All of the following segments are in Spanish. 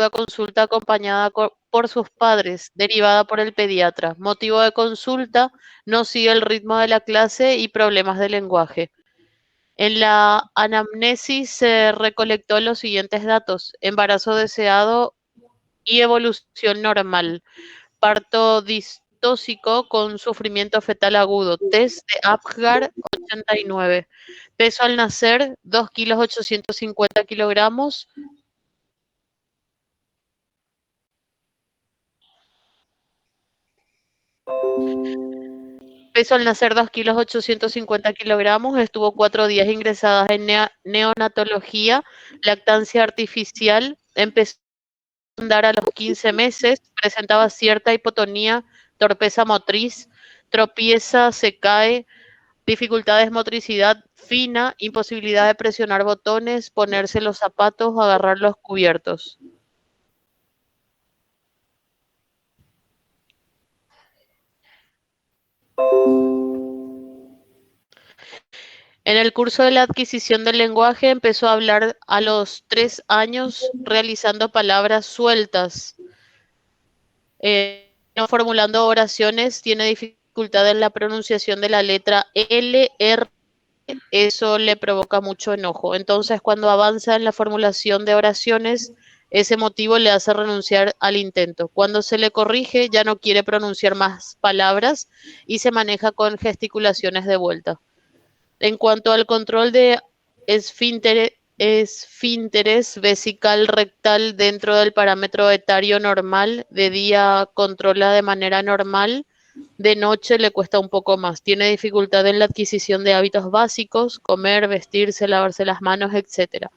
acude a consulta acompañada por sus padres, derivada por el pediatra. Motivo de consulta: no sigue el ritmo de la clase y problemas de lenguaje. En la anamnesis se recolectó los siguientes datos: embarazo deseado y evolución normal, parto distóxico con sufrimiento fetal agudo, test de Apgar 89, peso al nacer 2 kilos 850 kilogramos, peso al nacer 2 kilos 850 kilogramos, estuvo 4 días ingresada en neonatología, lactancia artificial, empezó a andar a los 15 meses, presentaba cierta hipotonía, torpeza motriz, tropieza, se cae, dificultades motricidad fina, imposibilidad de presionar botones, ponerse los zapatos, agarrar los cubiertos. En el curso de la adquisición del lenguaje empezó a hablar a los 3 años, realizando palabras sueltas, no formulando oraciones, tiene dificultad en la pronunciación de la letra L, R. Eso le provoca mucho enojo. Entonces, cuando avanza en la formulación de oraciones, ese motivo le hace renunciar al intento. Cuando se le corrige, ya no quiere pronunciar más palabras y se maneja con gesticulaciones de vuelta. En cuanto al control de esfínteres vesical rectal dentro del parámetro etario normal, de día controla de manera normal, de noche le cuesta un poco más. Tiene dificultad en la adquisición de hábitos básicos, comer, vestirse, lavarse las manos, etcétera.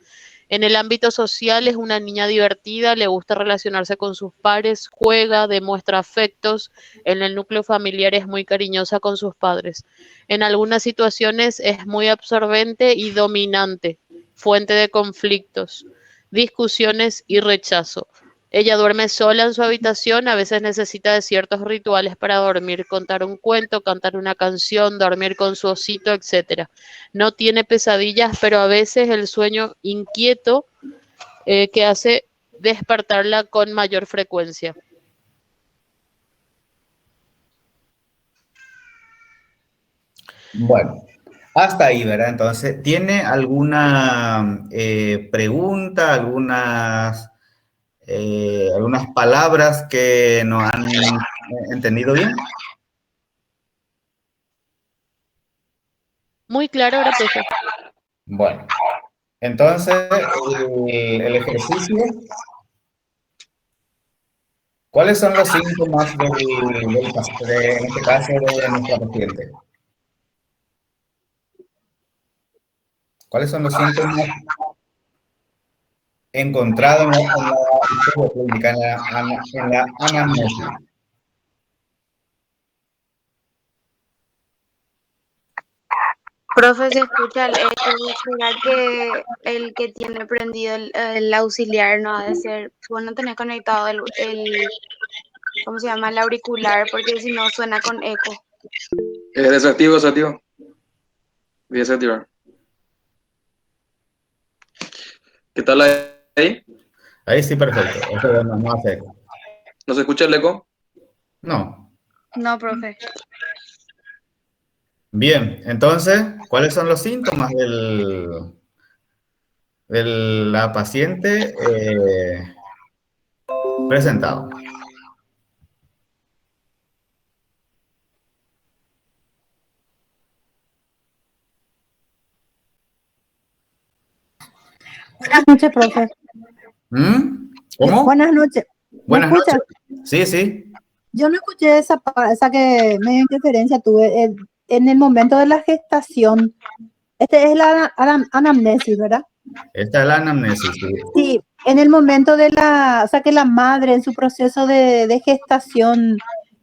En el ámbito social es una niña divertida, le gusta relacionarse con sus pares, juega, demuestra afectos. En el núcleo familiar es muy cariñosa con sus padres. En algunas situaciones es muy absorbente y dominante, fuente de conflictos, discusiones y rechazo. Ella duerme sola en su habitación, a veces necesita de ciertos rituales para dormir, contar un cuento, cantar una canción, dormir con su osito, etcétera. No tiene pesadillas, pero a veces el sueño inquieto que hace despertarla con mayor frecuencia. Bueno, hasta ahí, ¿verdad? Entonces, ¿tiene alguna pregunta, algunas palabras que no han entendido bien? Muy claro ahora, profe. Bueno, entonces, el ejercicio, ¿cuáles son los síntomas en este caso, de nuestra paciente? ¿Cuáles son los síntomas encontrados en la historia clínica, en la anamnesis? Profe, se escucha el eco. ¿Será que el que tiene prendido el auxiliar no ha de ser? Bueno, tenés conectado ¿cómo se llama? El auricular, porque si no suena con eco. Desactivo, desactivo. Voy a desactivar. ¿Qué tal ahí? Ahí sí, perfecto. Eso no hace eco. ¿No se escucha el eco? No. No, profe. Bien, entonces, ¿cuáles son los síntomas de la paciente presentado? Buenas noches, profe. ¿Cómo? Buenas noches. ¿Me Buenas escuchas? noches. Sí, sí. Yo no escuché esa que medio interferencia tuve en el momento de la gestación. Este es la anamnesis, ¿verdad? Esta es la anamnesis. Sí. Sí, en el momento o sea, que la madre en su proceso de gestación,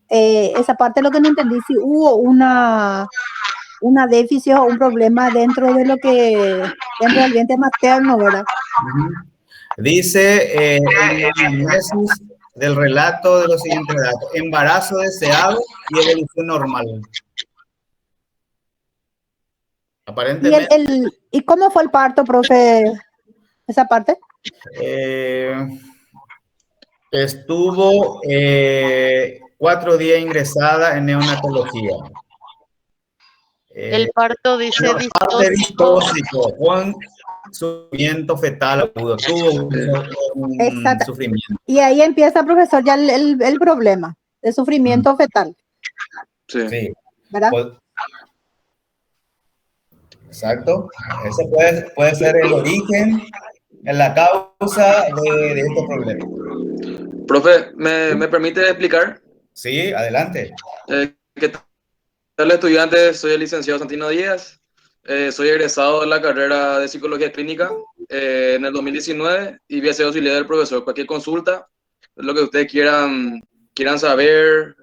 esa parte lo que no entendí, si hubo una déficit o un problema dentro del vientre materno, ¿verdad? Dice en la anamnesis del relato de los siguientes datos: embarazo deseado y evolución normal. ¿Y, Aparentemente, ¿Y cómo fue el parto, profe? Esa parte. Estuvo 4 días ingresada en neonatología. El parto dice Parte distóxico. distóxico, con sufrimiento fetal agudo. Tuvo un Exacto. sufrimiento. Y ahí empieza, profesor, ya el problema de sufrimiento fetal, Sí. Sí. ¿verdad? Exacto. Ese puede ser el origen, la causa de estos problemas. Profe, ¿me permite explicar? Sí, adelante. ¿Qué tal, estudiantes? Soy el licenciado Santino Díaz. Soy egresado de la carrera de Psicología Clínica en el 2019 y voy a ser auxiliar del profesor. Cualquier consulta, lo que ustedes quieran saber,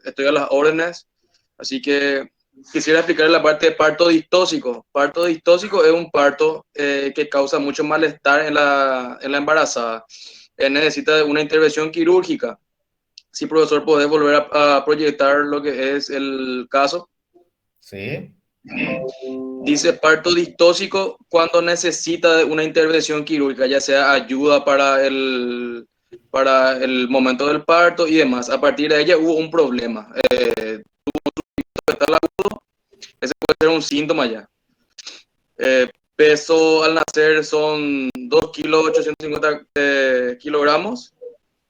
estoy a las órdenes. Así que quisiera explicar la parte de parto distóxico. Parto distóxico es un parto que causa mucho malestar en la embarazada. Necesita una intervención quirúrgica. Sí, profesor, ¿podés volver a proyectar lo que es el caso? Sí. Dice parto distóxico cuando necesita de una intervención quirúrgica, ya sea ayuda para el momento del parto y demás. A partir de ella hubo un problema. Ese puede ser un síntoma ya. Peso al nacer son 2 kilos 850 kilogramos.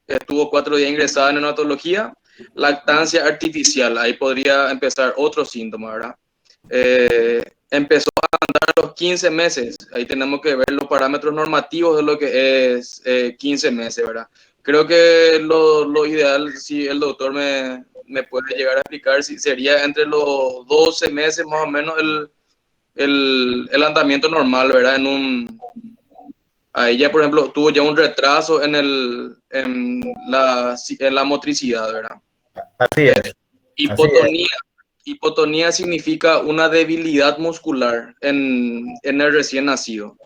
Estuvo 4 días ingresada en neonatología. Lactancia artificial, ahí podría empezar otro síntoma, ¿verdad? Empezó a andar a los 15 meses. Ahí tenemos que ver los parámetros normativos de lo que es 15 meses, ¿verdad? Creo que lo ideal, si el doctor me puede llegar a explicar, si sería entre los 12 meses más o menos el andamiento normal, ¿verdad? A ella, por ejemplo, tuvo ya un retraso en la motricidad, ¿verdad? Así es. Hipotonía. Hipotonía significa una debilidad muscular en el recién nacido.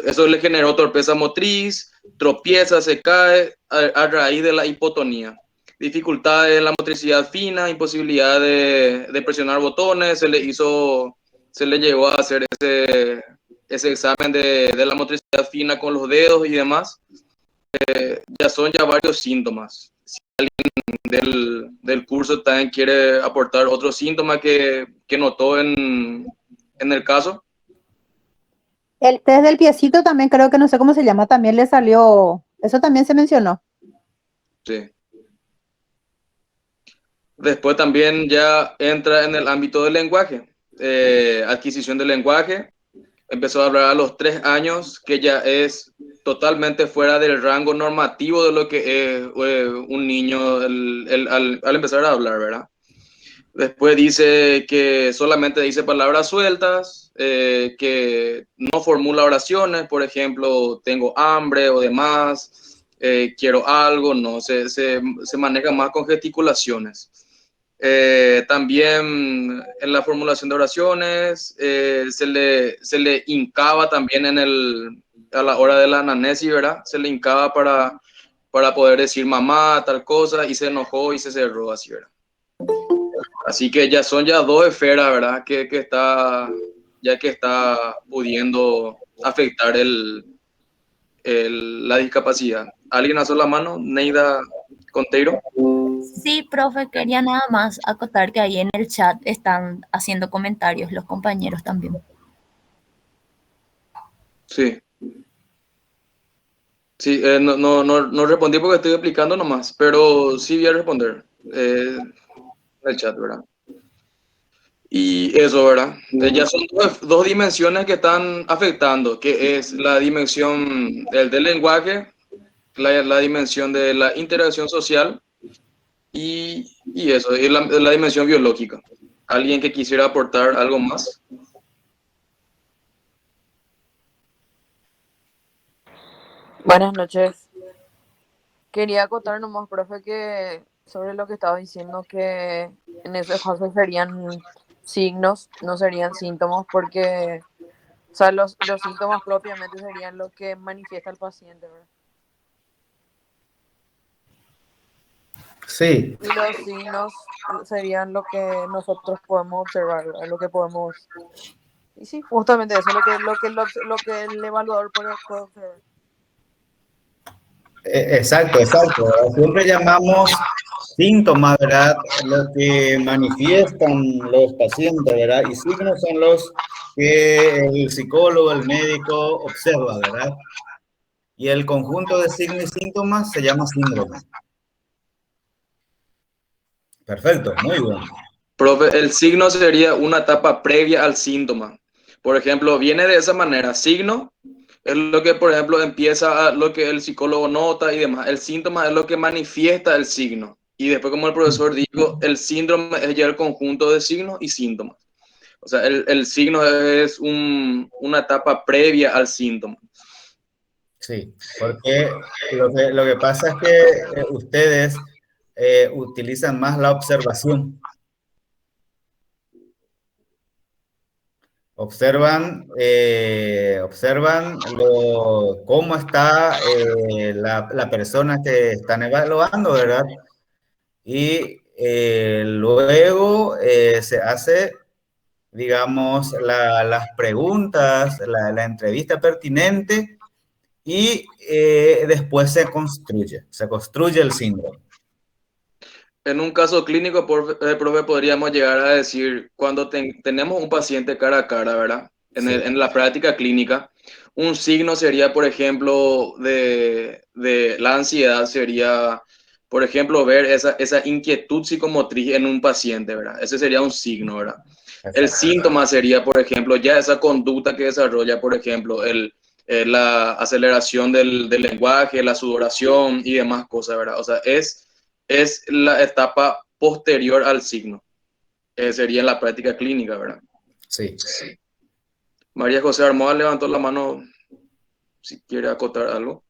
Eso le generó torpeza motriz, tropieza, se cae a raíz de la hipotonía. Dificultades en la motricidad fina, imposibilidad de presionar botones, se le llegó a hacer ese examen de la motricidad fina con los dedos y demás. Ya son ya varios síntomas. Si alguien del curso también quiere aportar otro síntoma que notó en el caso. El test del piecito también creo que no sé cómo se llama, también le salió, eso también se mencionó. Sí. Después también ya entra en el ámbito del lenguaje, adquisición del lenguaje. Empezó a hablar a los 3 años, que ya es totalmente fuera del rango normativo de lo que es un niño al empezar a hablar, ¿verdad? Después dice que solamente dice palabras sueltas, que no formula oraciones, por ejemplo, tengo hambre o demás, quiero algo, no, se maneja más con gesticulaciones. También en la formulación de oraciones se le hincaba también a la hora de la ananesis, ¿verdad? Se le hincaba para poder decir mamá, tal cosa, y se enojó y se cerró así, ¿verdad? Así que ya son ya 2 esferas, ¿verdad? Que está pudiendo afectar la discapacidad. ¿Alguien alzó la mano? Neida Conteiro. Sí, profe, quería nada más acotar que ahí en el chat están haciendo comentarios los compañeros también. Sí. Sí, no respondí porque estoy explicando nomás, pero sí voy a responder en el chat, ¿verdad? Y eso, ¿verdad? Ya son dos dimensiones que están afectando, que es la dimensión del lenguaje, la dimensión de la interacción social y eso, y la dimensión biológica. ¿Alguien que quisiera aportar algo más? Buenas noches. Quería acotar nomás, profe, que sobre lo que estaba diciendo, que en ese caso serían signos, no serían síntomas, porque, o sea, los síntomas propiamente serían lo que manifiesta el paciente, ¿verdad? Sí. Y los signos serían lo que nosotros podemos observar, ¿verdad? Lo que podemos... Y sí, justamente eso, lo que el evaluador puede observar. Exacto, exacto. Siempre llamamos síntomas, ¿verdad? Lo que manifiestan los pacientes, ¿verdad? Y signos son los que el psicólogo, el médico observa, ¿verdad? Y el conjunto de signos y síntomas se llama síndrome. Perfecto, muy bien. Profe, el signo sería una etapa previa al síntoma. Por ejemplo, viene de esa manera. Signo es lo que, por ejemplo, lo que el psicólogo nota y demás. El síntoma es lo que manifiesta el signo. Y después, como el profesor dijo, el síndrome es ya el conjunto de signos y síntomas. O sea, el signo es una etapa previa al síntoma. Sí, porque lo que pasa es que ustedes utilizan más la observación. Observan cómo está la persona que están evaluando, ¿verdad? Y luego se hace, digamos, las preguntas, la entrevista pertinente y después se construye el síndrome. En un caso clínico, profe, podríamos llegar a decir, cuando tenemos un paciente cara a cara, ¿verdad? Sí. En la práctica clínica, un signo sería, por ejemplo, de la ansiedad, sería, por ejemplo, ver esa inquietud psicomotriz en un paciente, ¿verdad? Ese sería un signo, ¿verdad? El Exacto. síntoma sería, por ejemplo, ya esa conducta que desarrolla, por ejemplo, la aceleración del lenguaje, la sudoración y demás cosas, ¿verdad? O sea, es la etapa posterior al signo. Sería en la práctica clínica, ¿verdad? Sí. María José Armoa levantó la mano si quiere acotar algo.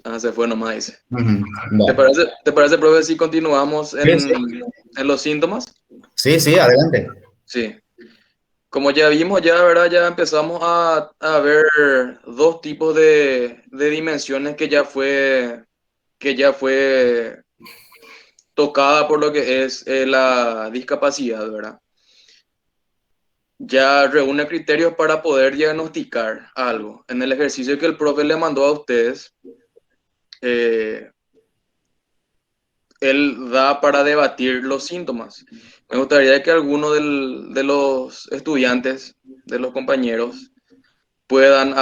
Ah, se fue nomás, dice. Bueno. ¿Te parece, profe, si continuamos Sí, sí. en los síntomas? Sí, sí, adelante. Sí. Como ya vimos, ya, ¿verdad? Ya empezamos a ver dos tipos de dimensiones que ya fue tocada por lo que es la discapacidad, ¿verdad? Ya reúne criterios para poder diagnosticar algo. En el ejercicio que el profe le mandó a ustedes, eh, él da para debatir los síntomas. Me gustaría que alguno de los estudiantes, de los compañeros, puedan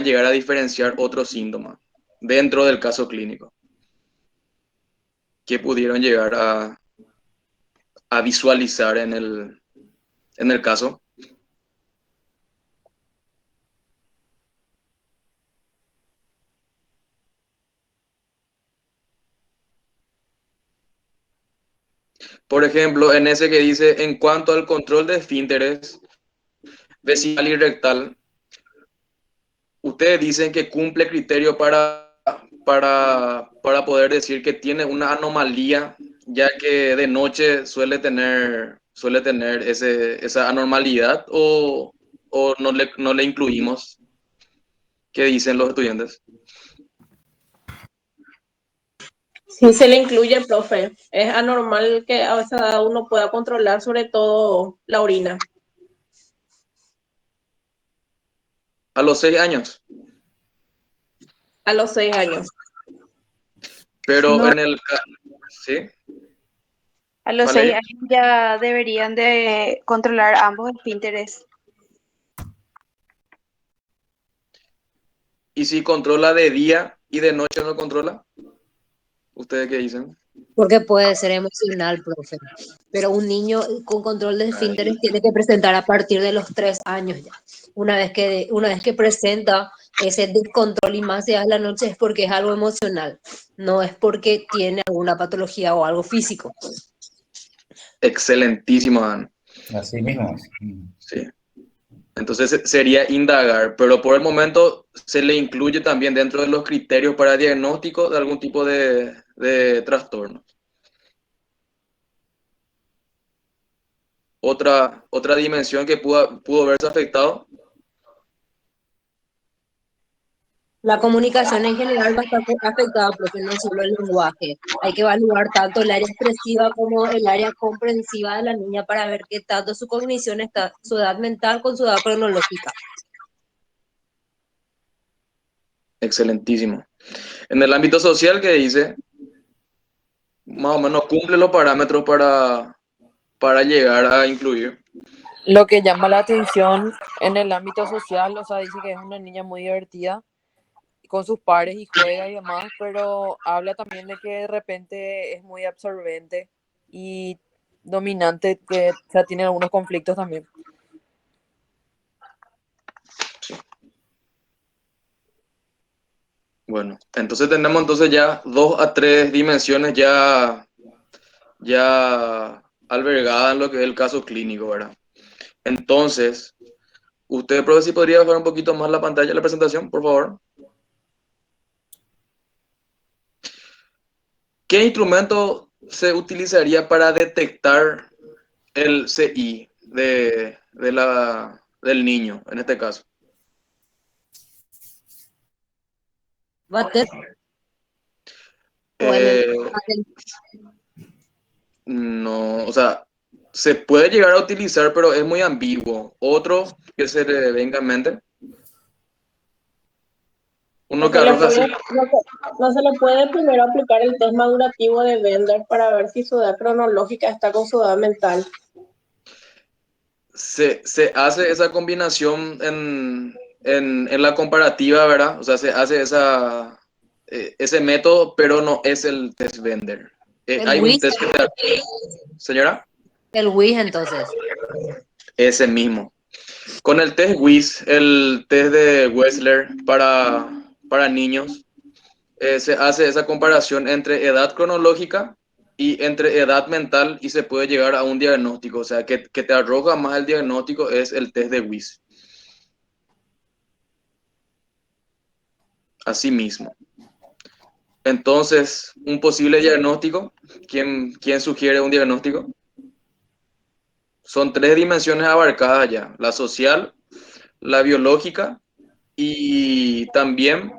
llegar a diferenciar otros síntomas dentro del caso clínico que pudieron llegar a visualizar en el caso. Por ejemplo, en ese que dice, en cuanto al control de esfínteres vesical y rectal, ustedes dicen que cumple criterio para poder decir que tiene una anomalía, ya que de noche suele tener esa anormalidad, o no le incluimos. ¿Qué dicen los estudiantes? Sí, se le incluye, profe. Es anormal que a esa edad uno pueda controlar sobre todo la orina. A los 6 años. A los 6 años. Pero No, en el... ¿Sí? a los ¿Vale? 6 años ya deberían de controlar ambos esfínteres. ¿Y si controla de día y de noche no controla? ¿Ustedes qué dicen? Porque puede ser emocional, profe. Pero un niño con control de esfínteres tiene que presentar a partir de los 3 años ya. Una vez que presenta ese descontrol y más allá de la noche es porque es algo emocional, no es porque tiene alguna patología o algo físico. Excelentísimo, Dan. Así mismo. Sí. Entonces sería indagar, pero por el momento se le incluye también dentro de los criterios para diagnóstico de algún tipo de trastorno. Otra dimensión que pudo verse afectado. La comunicación en general va a estar afectada, porque no solo el lenguaje. Hay que evaluar tanto el área expresiva como el área comprensiva de la niña para ver qué tanto su cognición está, su edad mental con su edad cronológica. Excelentísimo. En el ámbito social, ¿qué dice? Más o menos cumple los parámetros para llegar a incluir. Lo que llama la atención en el ámbito social, o sea, dice que es una niña muy divertida con sus pares y juega y demás, pero habla también de que de repente es muy absorbente y dominante, que o sea, tiene algunos conflictos también. Bueno, entonces tenemos entonces ya 2 a 3 dimensiones ya albergadas en lo que es el caso clínico, ¿verdad? Entonces, usted, profe, si podría bajar un poquito más la pantalla de la presentación, por favor. ¿Qué instrumento se utilizaría para detectar el CI del niño, en este caso? Bater o Eh, no, o sea, se puede llegar a utilizar, pero es muy ambiguo. Otro que se le venga en mente. Uno que arroja así. No se le puede primero aplicar el test madurativo de Bender para ver si su edad cronológica está con su edad mental. Se hace esa combinación en la comparativa, ¿verdad? O sea, se hace ese método, pero no es el test Bender. el Hay un WIS, test que te... Señora, el WIS entonces. ese mismo. Con el test WIS, el test de Wechsler para niños, se hace esa comparación entre edad cronológica y entre edad mental y se puede llegar a un diagnóstico. O sea, que te arroja más el diagnóstico es el test de WIS. Así mismo. Entonces, un posible diagnóstico, ¿quién sugiere un diagnóstico? Son 3 dimensiones abarcadas ya, la social, la biológica y también,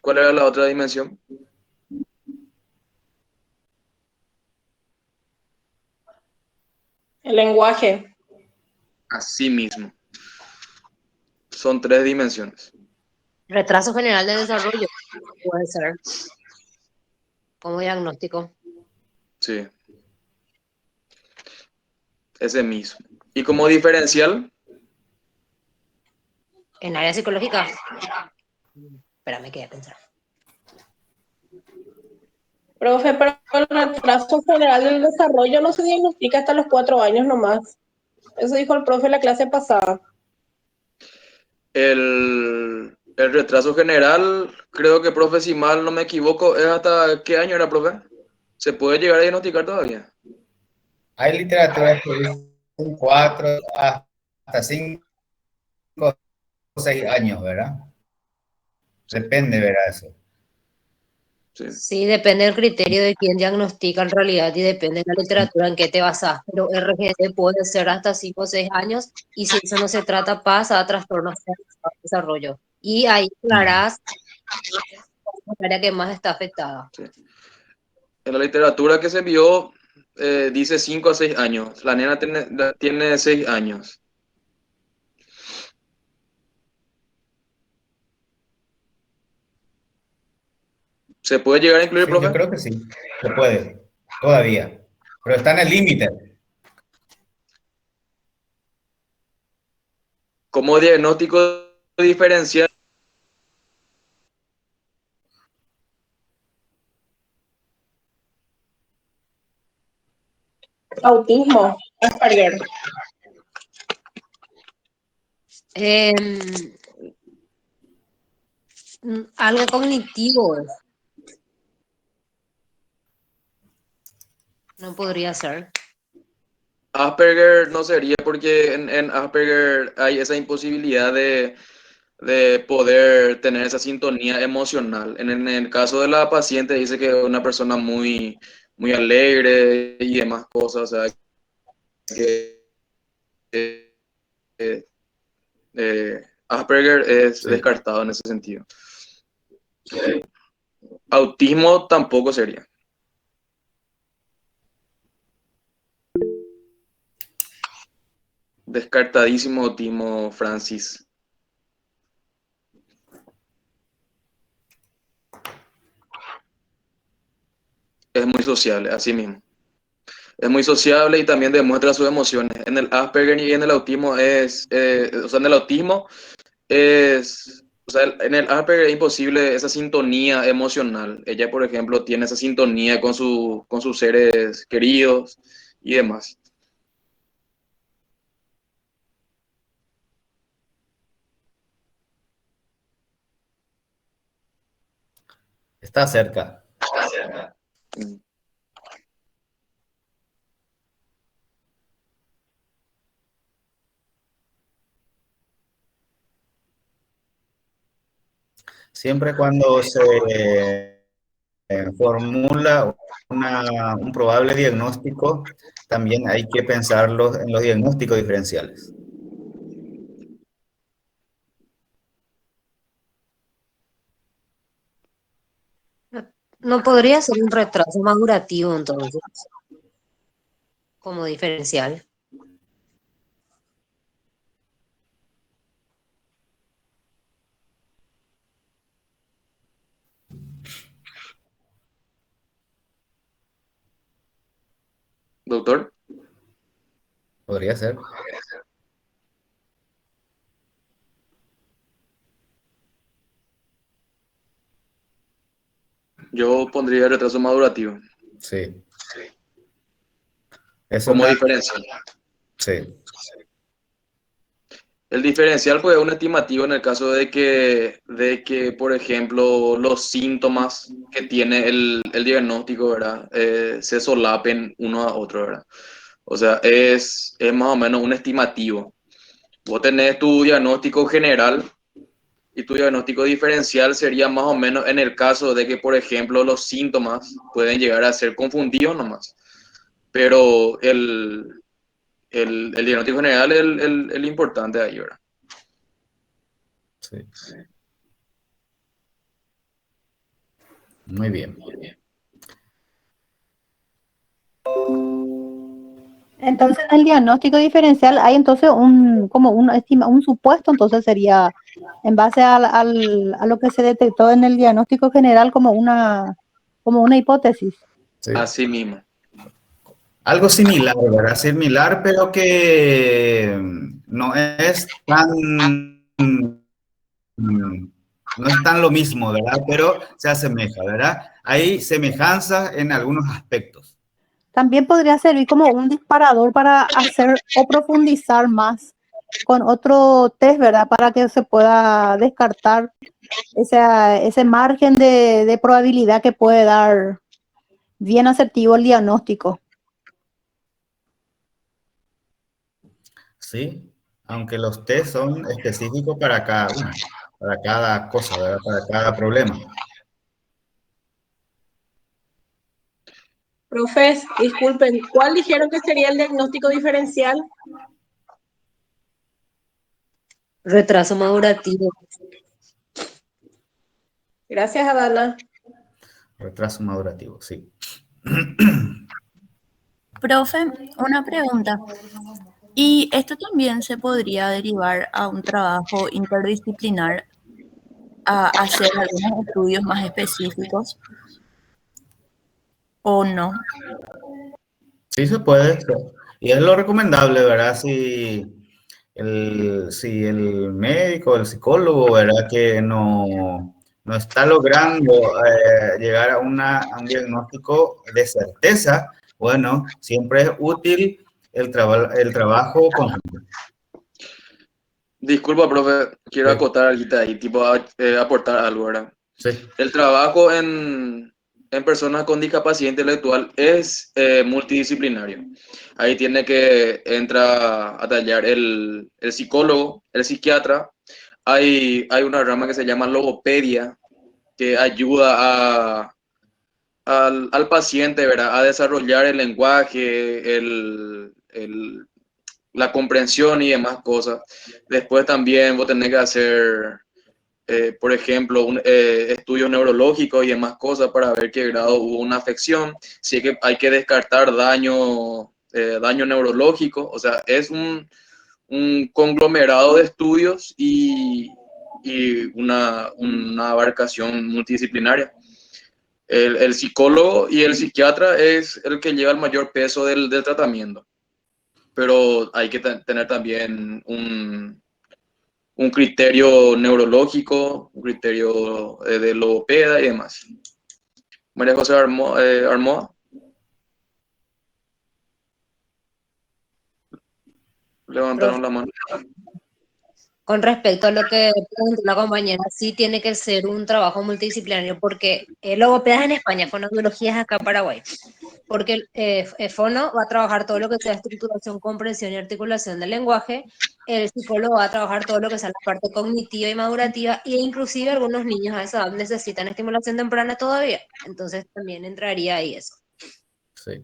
¿cuál era la otra dimensión? El lenguaje. Así mismo. Son 3 dimensiones. Retraso general de desarrollo puede ser como diagnóstico. Sí, ese mismo. Y como diferencial, En área psicológica. Espérame, que voy a pensar. Profe, pero el retraso general del desarrollo no se diagnostica hasta los 4 años nomás. Eso dijo el profe en la clase pasada. el retraso general, creo que, profe, si mal no me equivoco, ¿es hasta qué año era, profe? ¿Se puede llegar a diagnosticar todavía? Hay literatura que dicen 4 hasta 5 o 6 años, ¿verdad? Depende, ¿verdad? Eso. Sí. Sí, depende del criterio de quién diagnostica en realidad y depende de la literatura en que te basas. Pero RGD puede ser hasta 5 o 6 años y si eso no se trata, pasa a trastornos de desarrollo. Y ahí aclarás el área que más está afectada. Sí. En la literatura que se envió, dice 5 a 6 años. La nena tiene 6 años. ¿Se puede llegar a incluir, Sí, yo profe? creo que sí, se puede, todavía. Pero está en el límite. Como diagnóstico diferencial. Autismo, Asperger. Algo cognitivo no podría ser. Asperger no sería porque en Asperger hay esa imposibilidad de poder tener esa sintonía emocional. En el caso de la paciente dice que es una persona muy alegre y demás cosas, o sea, que Asperger es Sí. descartado en ese sentido. Autismo tampoco sería. Descartadísimo autismo, Francis. Es muy sociable, así mismo. Es muy sociable y también demuestra sus emociones. En el Asperger y en el autismo o sea, en el autismo o sea, en el Asperger es imposible esa sintonía emocional. Ella, por ejemplo, tiene esa sintonía con sus seres queridos y demás. Está cerca. Mm. Siempre cuando se formula un probable diagnóstico, también hay que pensarlo en los diagnósticos diferenciales. No podría ser un retraso madurativo entonces, como diferencial. Doctor, Podría ser. yo pondría retraso madurativo Sí. Es como una... diferencial. Sí. El diferencial pues es un estimativo en el caso de que, por ejemplo, los síntomas que tiene el diagnóstico, ¿verdad? Se solapen uno a otro, ¿verdad? O sea, es más o menos un estimativo. Vos tenés tu diagnóstico general y tu diagnóstico diferencial sería más o menos en el caso de que, por ejemplo, los síntomas pueden llegar a ser confundidos nomás. Pero el diagnóstico general es el importante ahí, ¿verdad? Sí. Muy bien. Entonces, en el diagnóstico diferencial hay entonces un supuesto, entonces sería en base a lo que se detectó en el diagnóstico general como una hipótesis. Sí. Así mismo. Algo similar, ¿verdad? Similar, pero que no es tan, no es tan lo mismo, ¿verdad? Pero se asemeja, ¿verdad? Hay semejanzas en algunos aspectos. También podría servir como un disparador para hacer o profundizar más con otro test, ¿verdad? Para que se pueda descartar ese margen de probabilidad que puede dar bien asertivo el diagnóstico. Sí, aunque los test son específicos para cada una, para cada cosa, ¿verdad? Para cada problema. Profes, disculpen, ¿cuál dijeron que sería el diagnóstico diferencial? Retraso madurativo. Gracias, Adana. Retraso madurativo, sí. Profe, una pregunta. ¿Y esto también se podría derivar a un trabajo interdisciplinar, a hacer algunos estudios más específicos o no? Sí se puede, sí. Y es lo recomendable, ¿verdad? Si el médico, el psicólogo, ¿verdad? Que no está logrando llegar a un diagnóstico de certeza, bueno, siempre es útil el trabajo conjunto. Disculpa, profe, quiero Sí, acotar algo ahí, tipo aportar algo, ¿verdad? sí, El trabajo en personas con discapacidad intelectual es multidisciplinario. Ahí tiene que entrar a tallar el psicólogo, el psiquiatra. Hay una rama que se llama logopedia, que ayuda al paciente, ¿verdad? A desarrollar el lenguaje, la comprensión y demás cosas. Después también vos tenés que hacer por ejemplo, estudios neurológicos y demás cosas para ver qué grado hubo una afección, si es que hay que descartar daño neurológico, o sea, es un conglomerado de estudios y una abarcación multidisciplinaria. El psicólogo y el psiquiatra es el que lleva el mayor peso del tratamiento, pero hay que tener también un criterio neurológico, un criterio de logopeda y demás. María José Armoa. Profe, Levantaron la mano. con respecto a lo que preguntó la compañera, sí tiene que ser un trabajo multidisciplinario porque logopedas en España, fonoaudiología es acá en Paraguay, porque el fono va a trabajar todo lo que sea estructuración, comprensión y articulación del lenguaje, el psicólogo va a trabajar todo lo que sea la parte cognitiva y madurativa, e inclusive algunos niños a esa edad necesitan estimulación temprana todavía, entonces también entraría ahí eso. Sí.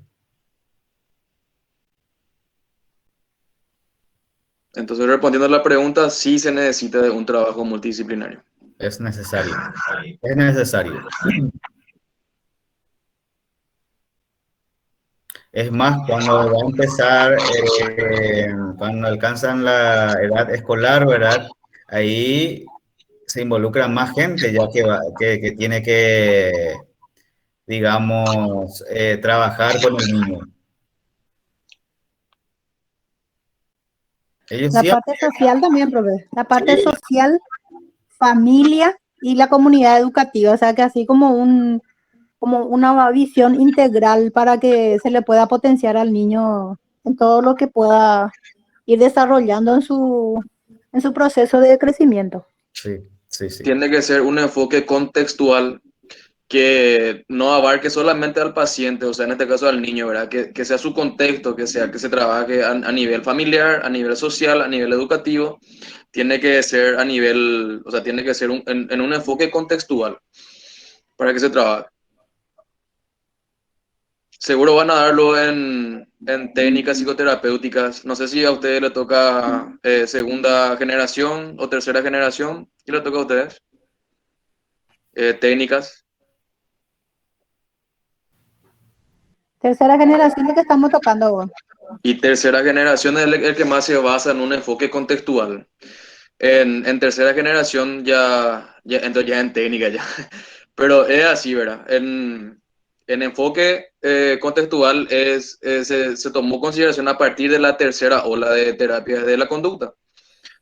Entonces, respondiendo a la pregunta, sí se necesita de un trabajo multidisciplinario. Es necesario. Es necesario. Es más, cuando va a empezar, cuando alcanzan la edad escolar, ¿verdad? Ahí se involucra más gente, ya que tiene que, digamos, trabajar con el niño. Ellos La siempre, parte social también, profe. La parte sí, social, familia y la comunidad educativa. O sea, que así como una visión integral para que se le pueda potenciar al niño en todo lo que pueda ir desarrollando en su proceso de crecimiento. sí, sí, sí. Tiene que ser un enfoque contextual que no abarque solamente al paciente, o sea, en este caso al niño, ¿verdad? Que sea su contexto, que se trabaje a nivel familiar, a nivel social, a nivel educativo, tiene que ser a nivel, o sea, tiene que ser en un enfoque contextual para que se trabaje. Seguro van a darlo en técnicas psicoterapéuticas. No sé si a ustedes le toca segunda generación o tercera generación. ¿Qué le toca a ustedes? Técnicas. Tercera generación de que estamos tocando ahora. Y tercera generación es el que más se basa en un enfoque contextual. En tercera generación entonces ya en técnica ya. Pero es así, ¿verdad? En enfoque contextual se tomó consideración a partir de la tercera ola de terapia de la conducta.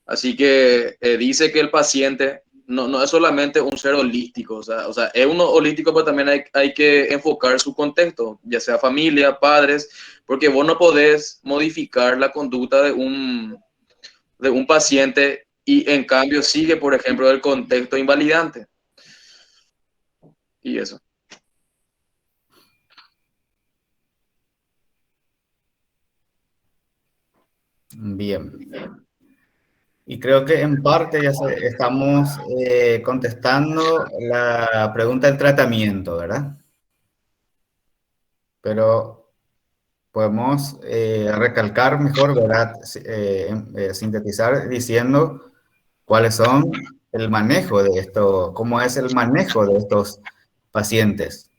Así que dice que el paciente no es solamente un ser holístico, o sea, es uno holístico, pero también hay que enfocar su contexto, ya sea familia, padres, porque vos no podés modificar la conducta de un paciente y en cambio sigue, por ejemplo, el contexto invalidante. Y eso. Bien. Y creo que en parte estamos contestando la pregunta del tratamiento, ¿verdad? Pero podemos recalcar mejor, ¿verdad? Sintetizar diciendo cuáles son el manejo de esto, cómo es el manejo de estos pacientes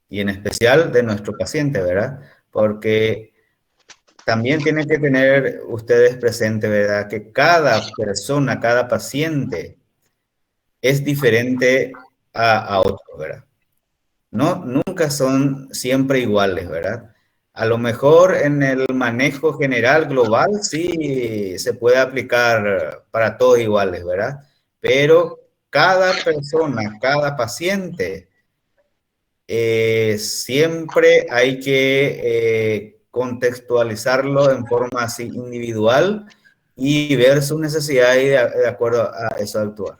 y en especial de nuestro paciente, ¿verdad? Porque también tienen que tener ustedes presente, ¿verdad? Que cada persona, cada paciente es diferente a otro, ¿verdad? No, nunca son siempre iguales, ¿verdad? A lo mejor en el manejo general global sí se puede aplicar para todos iguales, ¿verdad? Pero cada persona, cada paciente, siempre hay que contextualizarlo en forma así individual y ver sus necesidades y de acuerdo a eso actuar.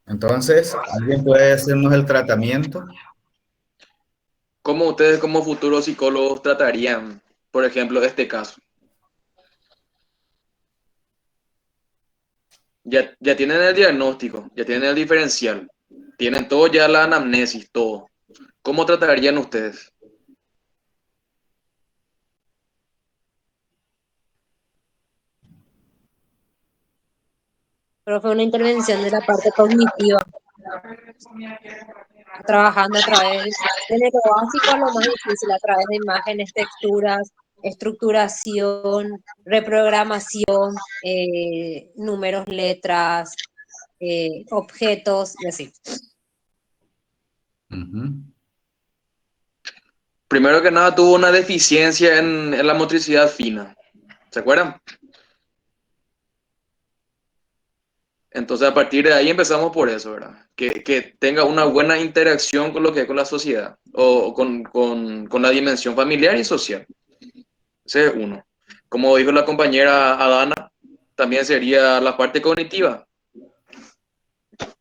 Entonces, ¿alguien puede hacernos el tratamiento? ¿Cómo ustedes como futuros psicólogos tratarían, por ejemplo, este caso? Ya tienen el diagnóstico, ya tienen el diferencial, tienen todo ya la anamnesis, todo. ¿cómo tratarían ustedes? Pero fue una intervención de la parte cognitiva, trabajando a través desde lo básico a lo más difícil, a través de imágenes, texturas, estructuración, reprogramación, números, letras, objetos y así. Primero que nada, tuvo una deficiencia en la motricidad fina. ¿Se acuerdan? Entonces, a partir de ahí empezamos por eso, ¿verdad? Que tenga una buena interacción con lo que es con la sociedad o con la dimensión familiar y social. Ese es uno. Como dijo la compañera Adana, también sería la parte cognitiva.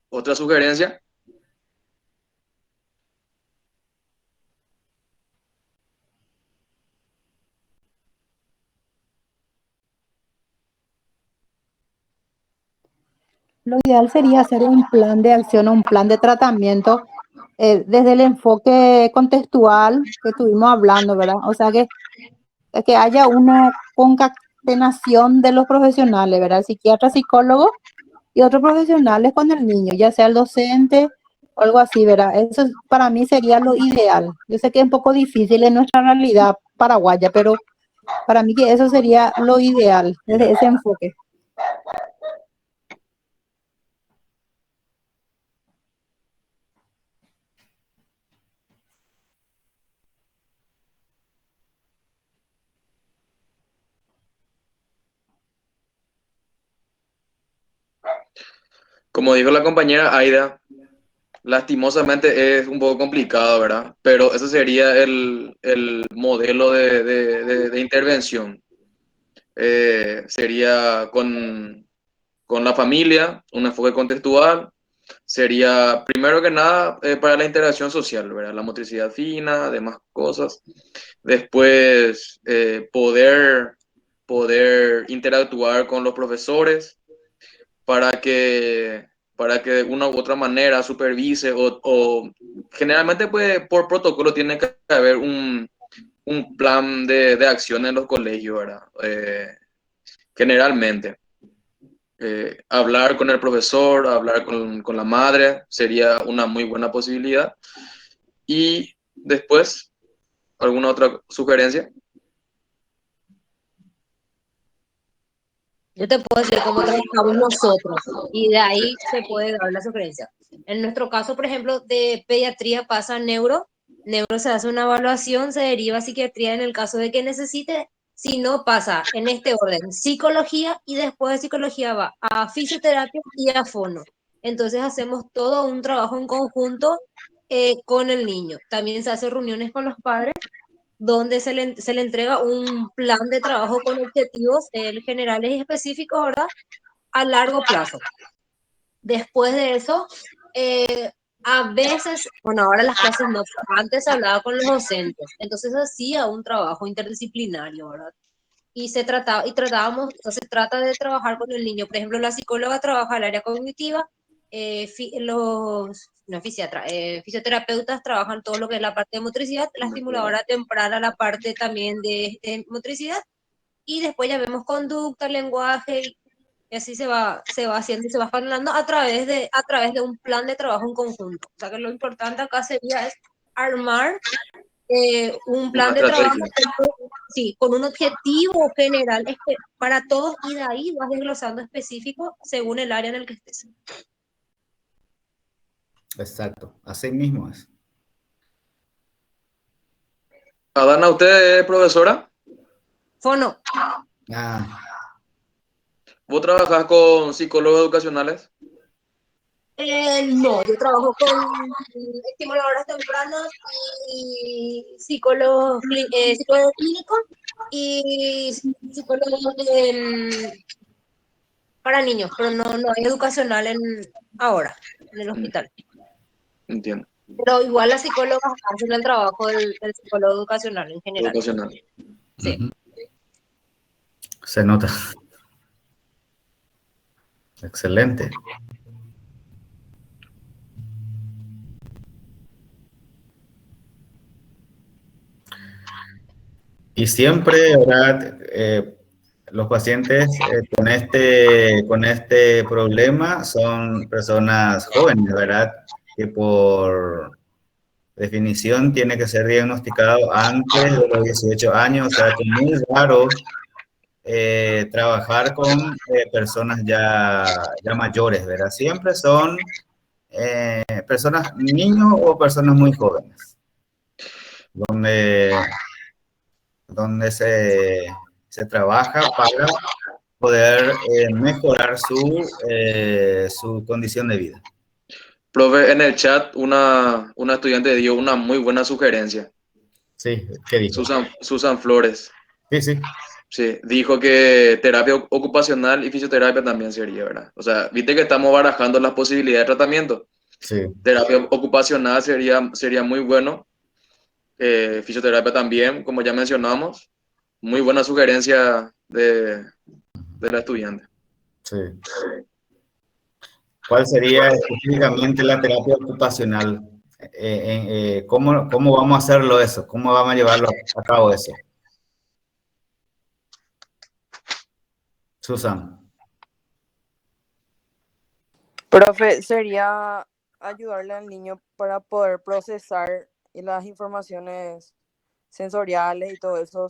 Otra sugerencia. Lo ideal sería hacer un plan de acción o un plan de tratamiento desde el enfoque contextual que estuvimos hablando, ¿verdad? O sea, que haya una concatenación de los profesionales, ¿verdad? El psiquiatra, psicólogo y otros profesionales con el niño, ya sea el docente o algo así, ¿verdad? Eso para mí sería lo ideal. Yo sé que es un poco difícil en nuestra realidad paraguaya, pero para mí que eso sería lo ideal desde ese enfoque. Como dijo la compañera Aida, lastimosamente es un poco complicado, ¿verdad? Pero ese sería el modelo de intervención. Sería con la familia, un enfoque contextual. Sería, primero que nada, para la interacción social, ¿verdad? La motricidad fina, demás cosas. Después, poder interactuar con los profesores para que, para que de una u otra manera supervise o generalmente pues, por protocolo tiene que haber un plan de acción en los colegios, ¿verdad? Generalmente. Hablar con el profesor, hablar con la madre sería una muy buena posibilidad. Y después, ¿alguna otra sugerencia? Yo te puedo decir cómo trabajamos nosotros y de ahí se puede dar la sugerencia. En nuestro caso, por ejemplo, de pediatría pasa a neuro, neuro se hace una evaluación, se deriva a psiquiatría en el caso de que necesite, si no pasa en este orden, psicología y después de psicología va a fisioterapia y a fono. Entonces hacemos todo un trabajo en conjunto con el niño. También se hacen reuniones con los padres donde se le entrega un plan de trabajo con objetivos generales y específicos, ¿verdad? A largo plazo. Después de eso, a veces, bueno, ahora las clases no, antes se hablaba con los docentes, entonces hacía un trabajo interdisciplinario, ¿verdad? Se trata de trabajar con el niño. Por ejemplo, la psicóloga trabaja el área cognitiva, no, fisioterapeutas trabajan todo lo que es la parte de motricidad, la estimuladora temprana, la parte también de motricidad, y después ya vemos conducta, lenguaje, y así se va haciendo y se va escalonando a través de un plan de trabajo en conjunto. O sea que lo importante acá sería es armar un Una plan de trabajo estrategia. sí, con un objetivo general para todos y de ahí vas desglosando específico según el área en el que estés. Exacto, así mismo es. Adana, ¿usted es profesora? Fono. Ah, ¿Vos trabajás con psicólogos educacionales? No, yo trabajo con estimuladoras tempranas y psicólogos clínicos y psicólogos para niños, pero no hay educacional ahora en el Mm, hospital. entiendo. Pero igual las psicólogas hacen el trabajo del psicólogo educacional en general. Educacional. Sí. ujú. Se nota. Excelente. Y siempre, ¿verdad? Los pacientes con este problema son personas jóvenes, ¿verdad? Que por definición tiene que ser diagnosticado antes de los 18 años, o sea que es muy raro trabajar con personas ya mayores, ¿verdad? Siempre son personas, niños o personas muy jóvenes, donde, donde se trabaja para poder mejorar su condición de vida. Profe, en el chat una estudiante dio una muy buena sugerencia. Sí, ¿qué dijo? Susan Flores. Sí, sí. Sí, dijo que terapia ocupacional y fisioterapia también sería, ¿verdad? O sea, viste que estamos barajando las posibilidades de tratamiento. Sí. Terapia ocupacional sería muy bueno. Fisioterapia también, como ya mencionamos. Muy buena sugerencia de la estudiante. Sí. ¿Cuál sería específicamente la terapia ocupacional? ¿Cómo vamos a hacerlo eso? ¿Cómo vamos a llevarlo a cabo eso? Susan. Profe, sería ayudarle al niño para poder procesar las informaciones sensoriales y todo eso,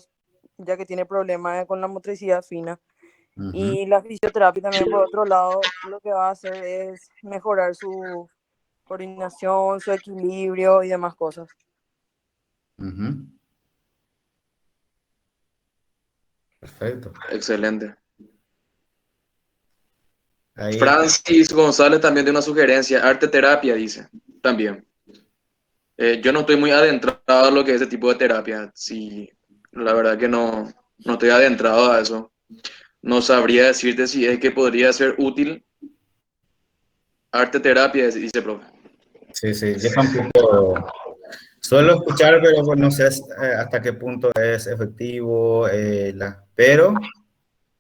ya que tiene problemas con la motricidad fina. Y la fisioterapia también, por otro lado, lo que va a hacer es mejorar su coordinación, su equilibrio y demás cosas. Perfecto. Excelente. Ahí. Francis González también tiene una sugerencia. Arte terapia, dice. También. Yo no estoy muy adentrado a lo que es ese tipo de terapia. Sí, la verdad que no estoy adentrado a eso. No sabría decirte si es que podría ser útil. Arte terapia, dice profe. Sí, sí, yo tampoco suelo escuchar, pero pues, no sé hasta qué punto es efectivo. Pero,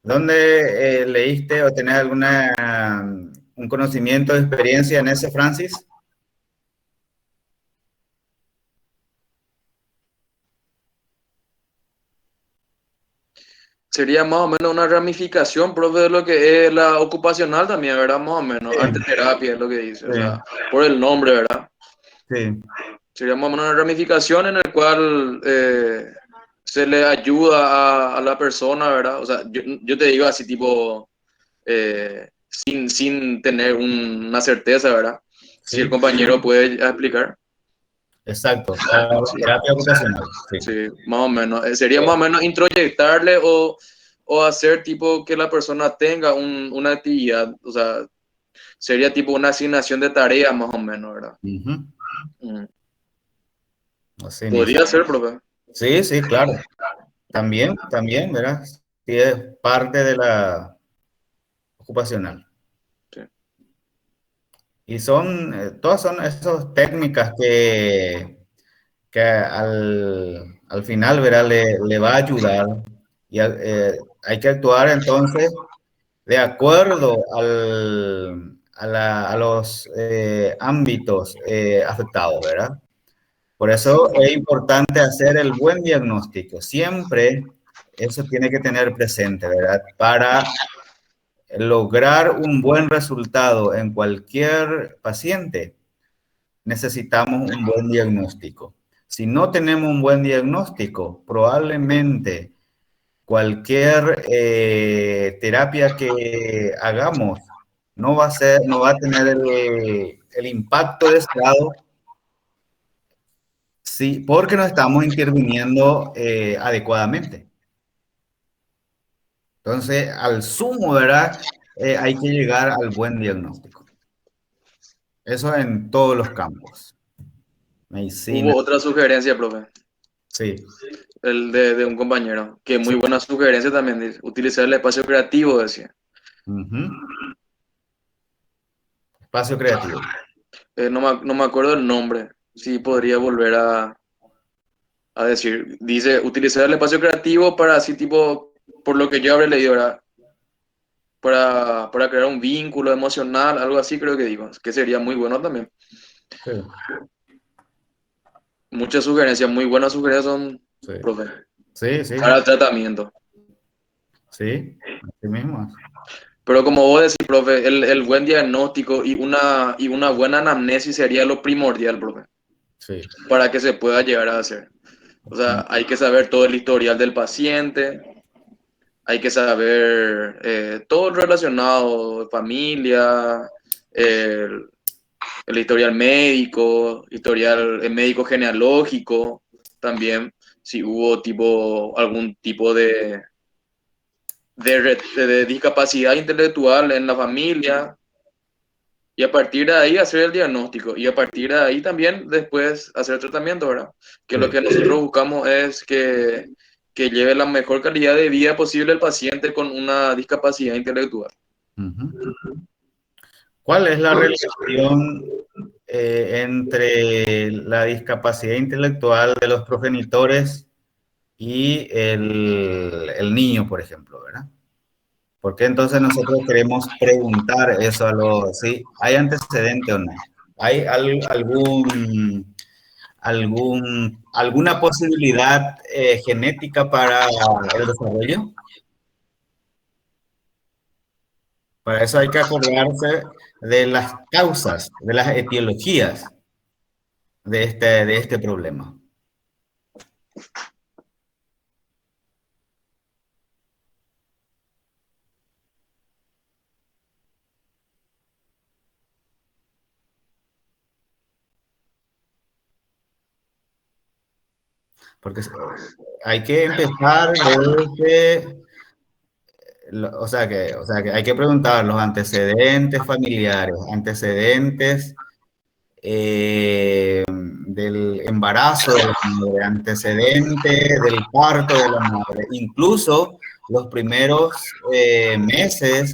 ¿dónde leíste o tenés un conocimiento de experiencia en ese, Francis? Sería más o menos una ramificación, profe, de lo que es la ocupacional también, ¿verdad? Más o menos. Sí. Arte terapia es lo que dice. Sí. O sea, por el nombre, ¿verdad? Sí. Sería más o menos una ramificación en el cual se le ayuda a la persona, ¿verdad? O sea, yo te digo así tipo, sin tener una certeza, ¿verdad? Si el Sí. compañero puede explicar. Exacto, para la terapia ocupacional. Sí. Sí, más o menos. Sería más o menos introyectarle o hacer tipo que la persona tenga una actividad, o sea, sería tipo una asignación de tareas más o menos, ¿verdad? Así mismo. Podría ser, profe. Sí, sí, claro. También, ¿verdad? Sí, es parte de la ocupacional. Sí. Y todas son esas técnicas que al final, ¿verdad? Le va a ayudar. Y hay que actuar entonces de acuerdo a los ámbitos afectados, ¿verdad? Por eso es importante hacer el buen diagnóstico. Siempre eso tiene que tener presente, ¿verdad? Para lograr un buen resultado en cualquier paciente, necesitamos un buen diagnóstico. Si no tenemos un buen diagnóstico, probablemente cualquier terapia que hagamos no va a tener el impacto deseado. Sí, porque no estamos interviniendo adecuadamente. Entonces, al sumo, ¿verdad? Hay que llegar al buen diagnóstico. Eso en todos los campos. Medicina. Hubo otra sugerencia, profe. Sí. El de un compañero, que muy buena sugerencia también, dice, utilizar el espacio creativo, decía. Espacio creativo. No me acuerdo el nombre, sí podría volver a decir. Dice, utilizar el espacio creativo para así tipo, por lo que yo habré leído, ¿verdad? Para crear un vínculo emocional, algo así creo que digo, que sería muy bueno también. Sí. Muchas sugerencias, muy buenas sugerencias son, Sí. profe. Sí, sí, para el tratamiento. sí, así mismo. Pero como vos decís, profe, el buen diagnóstico y una buena anamnesis sería lo primordial, profe, Sí. para que se pueda llegar a hacer. O sea, hay que saber todo el historial del paciente, hay que saber todo lo relacionado, familia, el, el historial médico, historial médico genealógico, también si hubo algún tipo de discapacidad intelectual en la familia, y a partir de ahí hacer el diagnóstico, y a partir de ahí también después hacer el tratamiento, ¿verdad? Que lo Sí. que nosotros buscamos es que lleve la mejor calidad de vida posible el paciente con una discapacidad intelectual. Ujú. ¿Cuál es la relación entre la discapacidad intelectual de los progenitores y el niño, por ejemplo, ¿verdad? Porque entonces nosotros queremos preguntar eso a los, ¿sí? ¿Hay antecedente o no? ¿Hay alguna posibilidad genética para el desarrollo? Para eso hay que acordarse de las causas, de las etiologías de este problema. Porque hay que empezar desde, o sea que hay que preguntar los antecedentes familiares, antecedentes del embarazo de la madre, antecedente del parto de la madre, incluso los primeros meses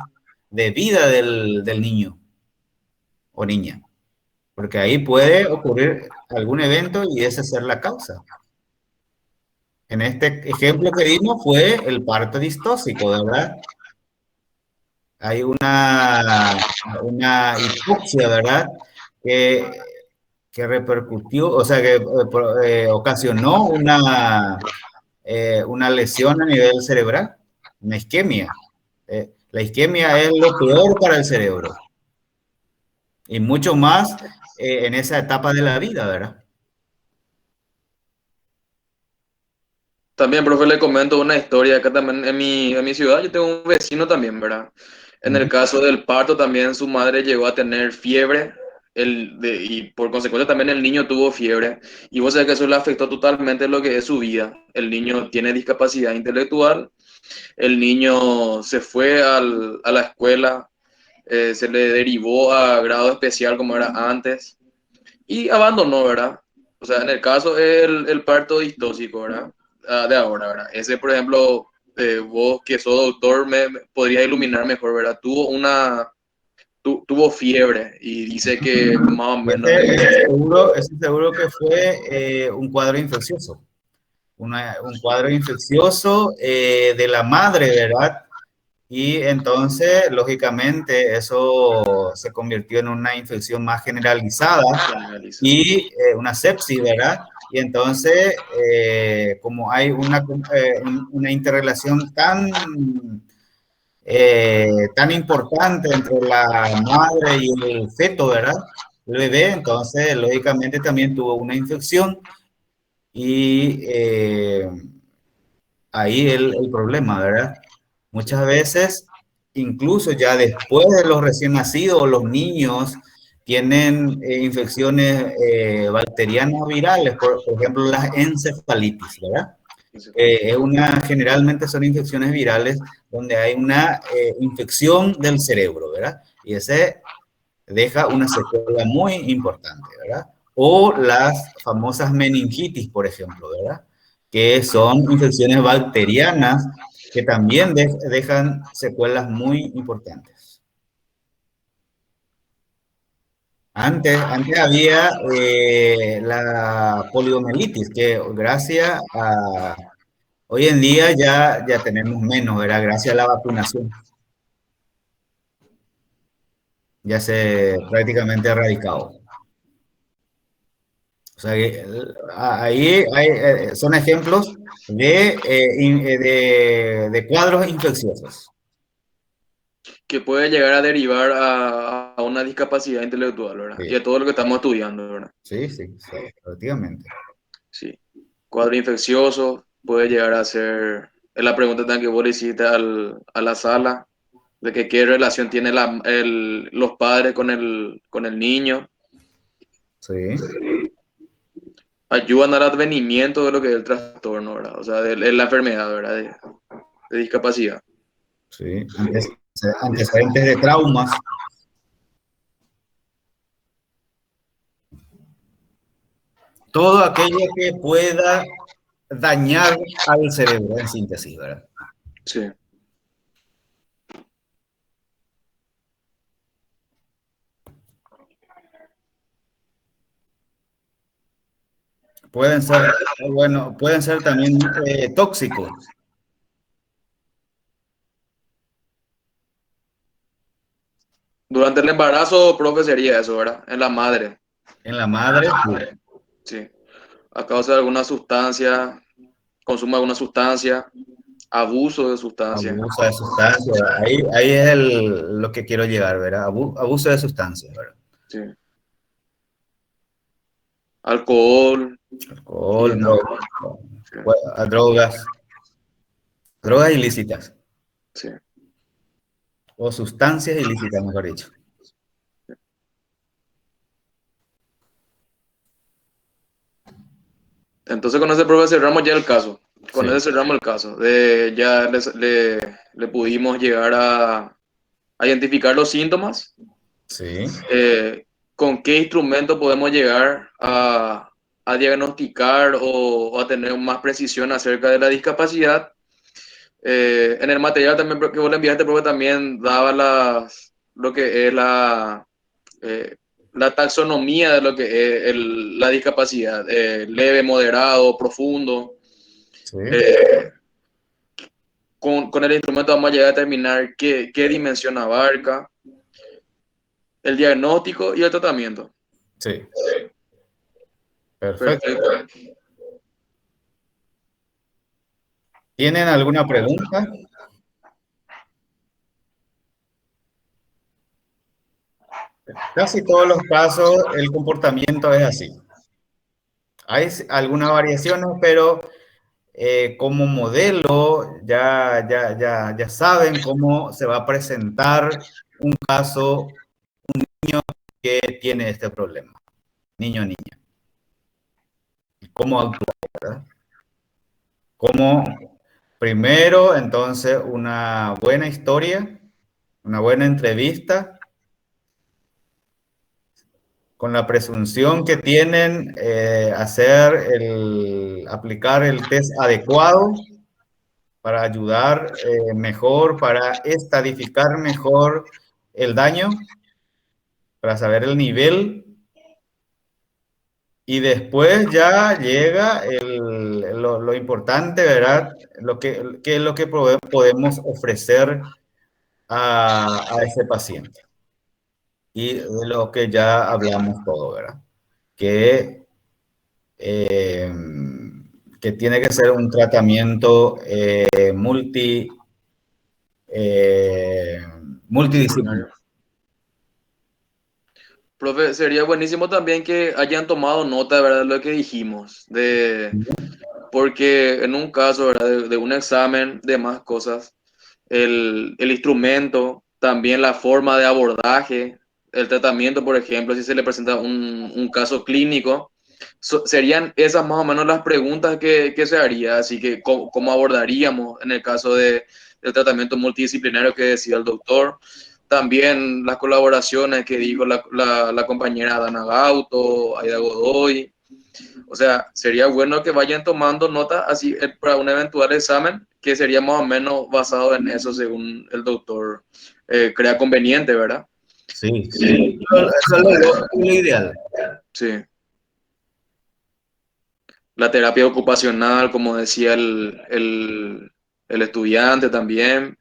de vida del niño o niña, porque ahí puede ocurrir algún evento y ese ser la causa. En este ejemplo que dimos fue el parto distóxico, ¿verdad? Hay una hipoxia, ¿verdad? Que, que repercutió, o sea, que ocasionó una lesión a nivel cerebral, una isquemia. La isquemia es lo peor para el cerebro y mucho más en esa etapa de la vida, ¿verdad? También, profe, le comento una historia acá también en mi ciudad. Yo tengo un vecino también, ¿verdad? En el Ujú. caso del parto también su madre llegó a tener fiebre y por consecuencia también el niño tuvo fiebre. Y vos sabés que eso le afectó totalmente lo que es su vida. El niño tiene discapacidad intelectual, el niño se fue a la escuela, se le derivó a grado especial como era antes y abandonó, ¿verdad? O sea, en el caso el parto distóxico, ¿verdad? De ahora, ¿verdad? Ese, por ejemplo, vos que sos doctor, me podrías iluminar mejor, ¿verdad? Tuvo fiebre y dice que más o menos... Ese seguro que fue un cuadro infeccioso. Un cuadro infeccioso de la madre, ¿verdad? Y entonces, lógicamente, eso se convirtió en una infección más generalizada y una sepsis, ¿verdad? Y entonces, como hay una interrelación tan importante entre la madre y el feto, ¿verdad? El bebé, entonces, lógicamente, también tuvo una infección y ahí el problema, ¿verdad? Muchas veces, incluso ya después de los recién nacidos, los niños tienen infecciones bacterianas o virales, por ejemplo, las encefalitis, ¿verdad? Generalmente son infecciones virales donde hay una infección del cerebro, ¿verdad? Y ese deja una secuela muy importante, ¿verdad? O las famosas meningitis, por ejemplo, ¿verdad? Que son infecciones bacterianas que también dejan secuelas muy importantes. Antes había la poliomielitis, que gracias a... Hoy en día ya tenemos menos, ¿verdad? Gracias a la vacunación. Ya se prácticamente erradicado. O sea, que, ahí son ejemplos de cuadros infecciosos. Que puede llegar a derivar a una discapacidad intelectual, ¿verdad? Sí, Y a todo lo que estamos estudiando, ¿verdad? sí, sí, sí, efectivamente. Sí. Cuadro infeccioso puede llegar a ser, es la pregunta también que vos le hiciste a la sala, de que qué relación tienen los padres con el niño. Sí, Ayudan al advenimiento de lo que es el trastorno, ¿verdad? O sea, de la enfermedad, ¿verdad? De discapacidad. sí. Antecedentes de traumas. Todo aquello que pueda dañar al cerebro, en síntesis, ¿verdad? Sí. Pueden ser, bueno, pueden ser también tóxicos. Durante el embarazo, profe, sería eso, ¿verdad? En la madre. En la madre, sí. Sí. A causa de alguna sustancia, consumo de alguna sustancia, abuso de sustancia. Abuso de sustancias. Ahí es lo que quiero llegar, ¿verdad? Abuso de sustancias, ¿verdad? Sí. Alcohol y Alcohol, demás. Sí. drogas, drogas ilícitas, Sí. o sustancias ilícitas, mejor dicho. Entonces con ese profe cerramos ya el caso. Con Sí, ese cerramos el caso. Ya le pudimos llegar a identificar los síntomas. sí, ¿Con qué instrumento podemos llegar a diagnosticar o a tener más precisión acerca de la discapacidad? En el material también que vos le enviaste, profe, también daba lo que es eh, la taxonomía de lo que es la discapacidad, leve, moderado, profundo. sí. Eh, con el instrumento vamos a llegar a determinar qué dimensión abarca, el diagnóstico y el tratamiento. Sí, perfecto. Perfecto. ¿Tienen alguna pregunta? Casi todos los casos el comportamiento es así. Hay algunas variaciones, pero como modelo ya saben cómo se va a presentar un caso que tiene este problema, niño o niña. ¿Cómo actuar, verdad? Como primero, entonces, una buena historia, una buena entrevista, con la presunción que tienen aplicar el test adecuado para ayudar mejor, para estadificar mejor el daño, para saber el nivel. Y después ya llega lo importante, ¿verdad? ¿Qué es lo que podemos ofrecer a ese paciente? Y de lo que ya hablamos todo, ¿verdad? Que, eh, que tiene que ser un tratamiento multidisciplinario. Profe, sería buenísimo también que hayan tomado nota, ¿verdad?, de lo que dijimos, porque en un caso, ¿verdad?, de un examen, de más cosas, el instrumento, también la forma de abordaje, el tratamiento, por ejemplo, si se le presenta un caso clínico, serían esas más o menos las preguntas que se haría, así que cómo abordaríamos en el caso del tratamiento multidisciplinario que decía el doctor. También las colaboraciones que dijo la compañera Dana Gauto, Aida Godoy. O sea, sería bueno que vayan tomando nota así para un eventual examen, que sería más o menos basado en eso, según el doctor crea conveniente, ¿verdad? Sí, sí. Eso es lo ideal. Sí. La terapia ocupacional, como decía el estudiante también.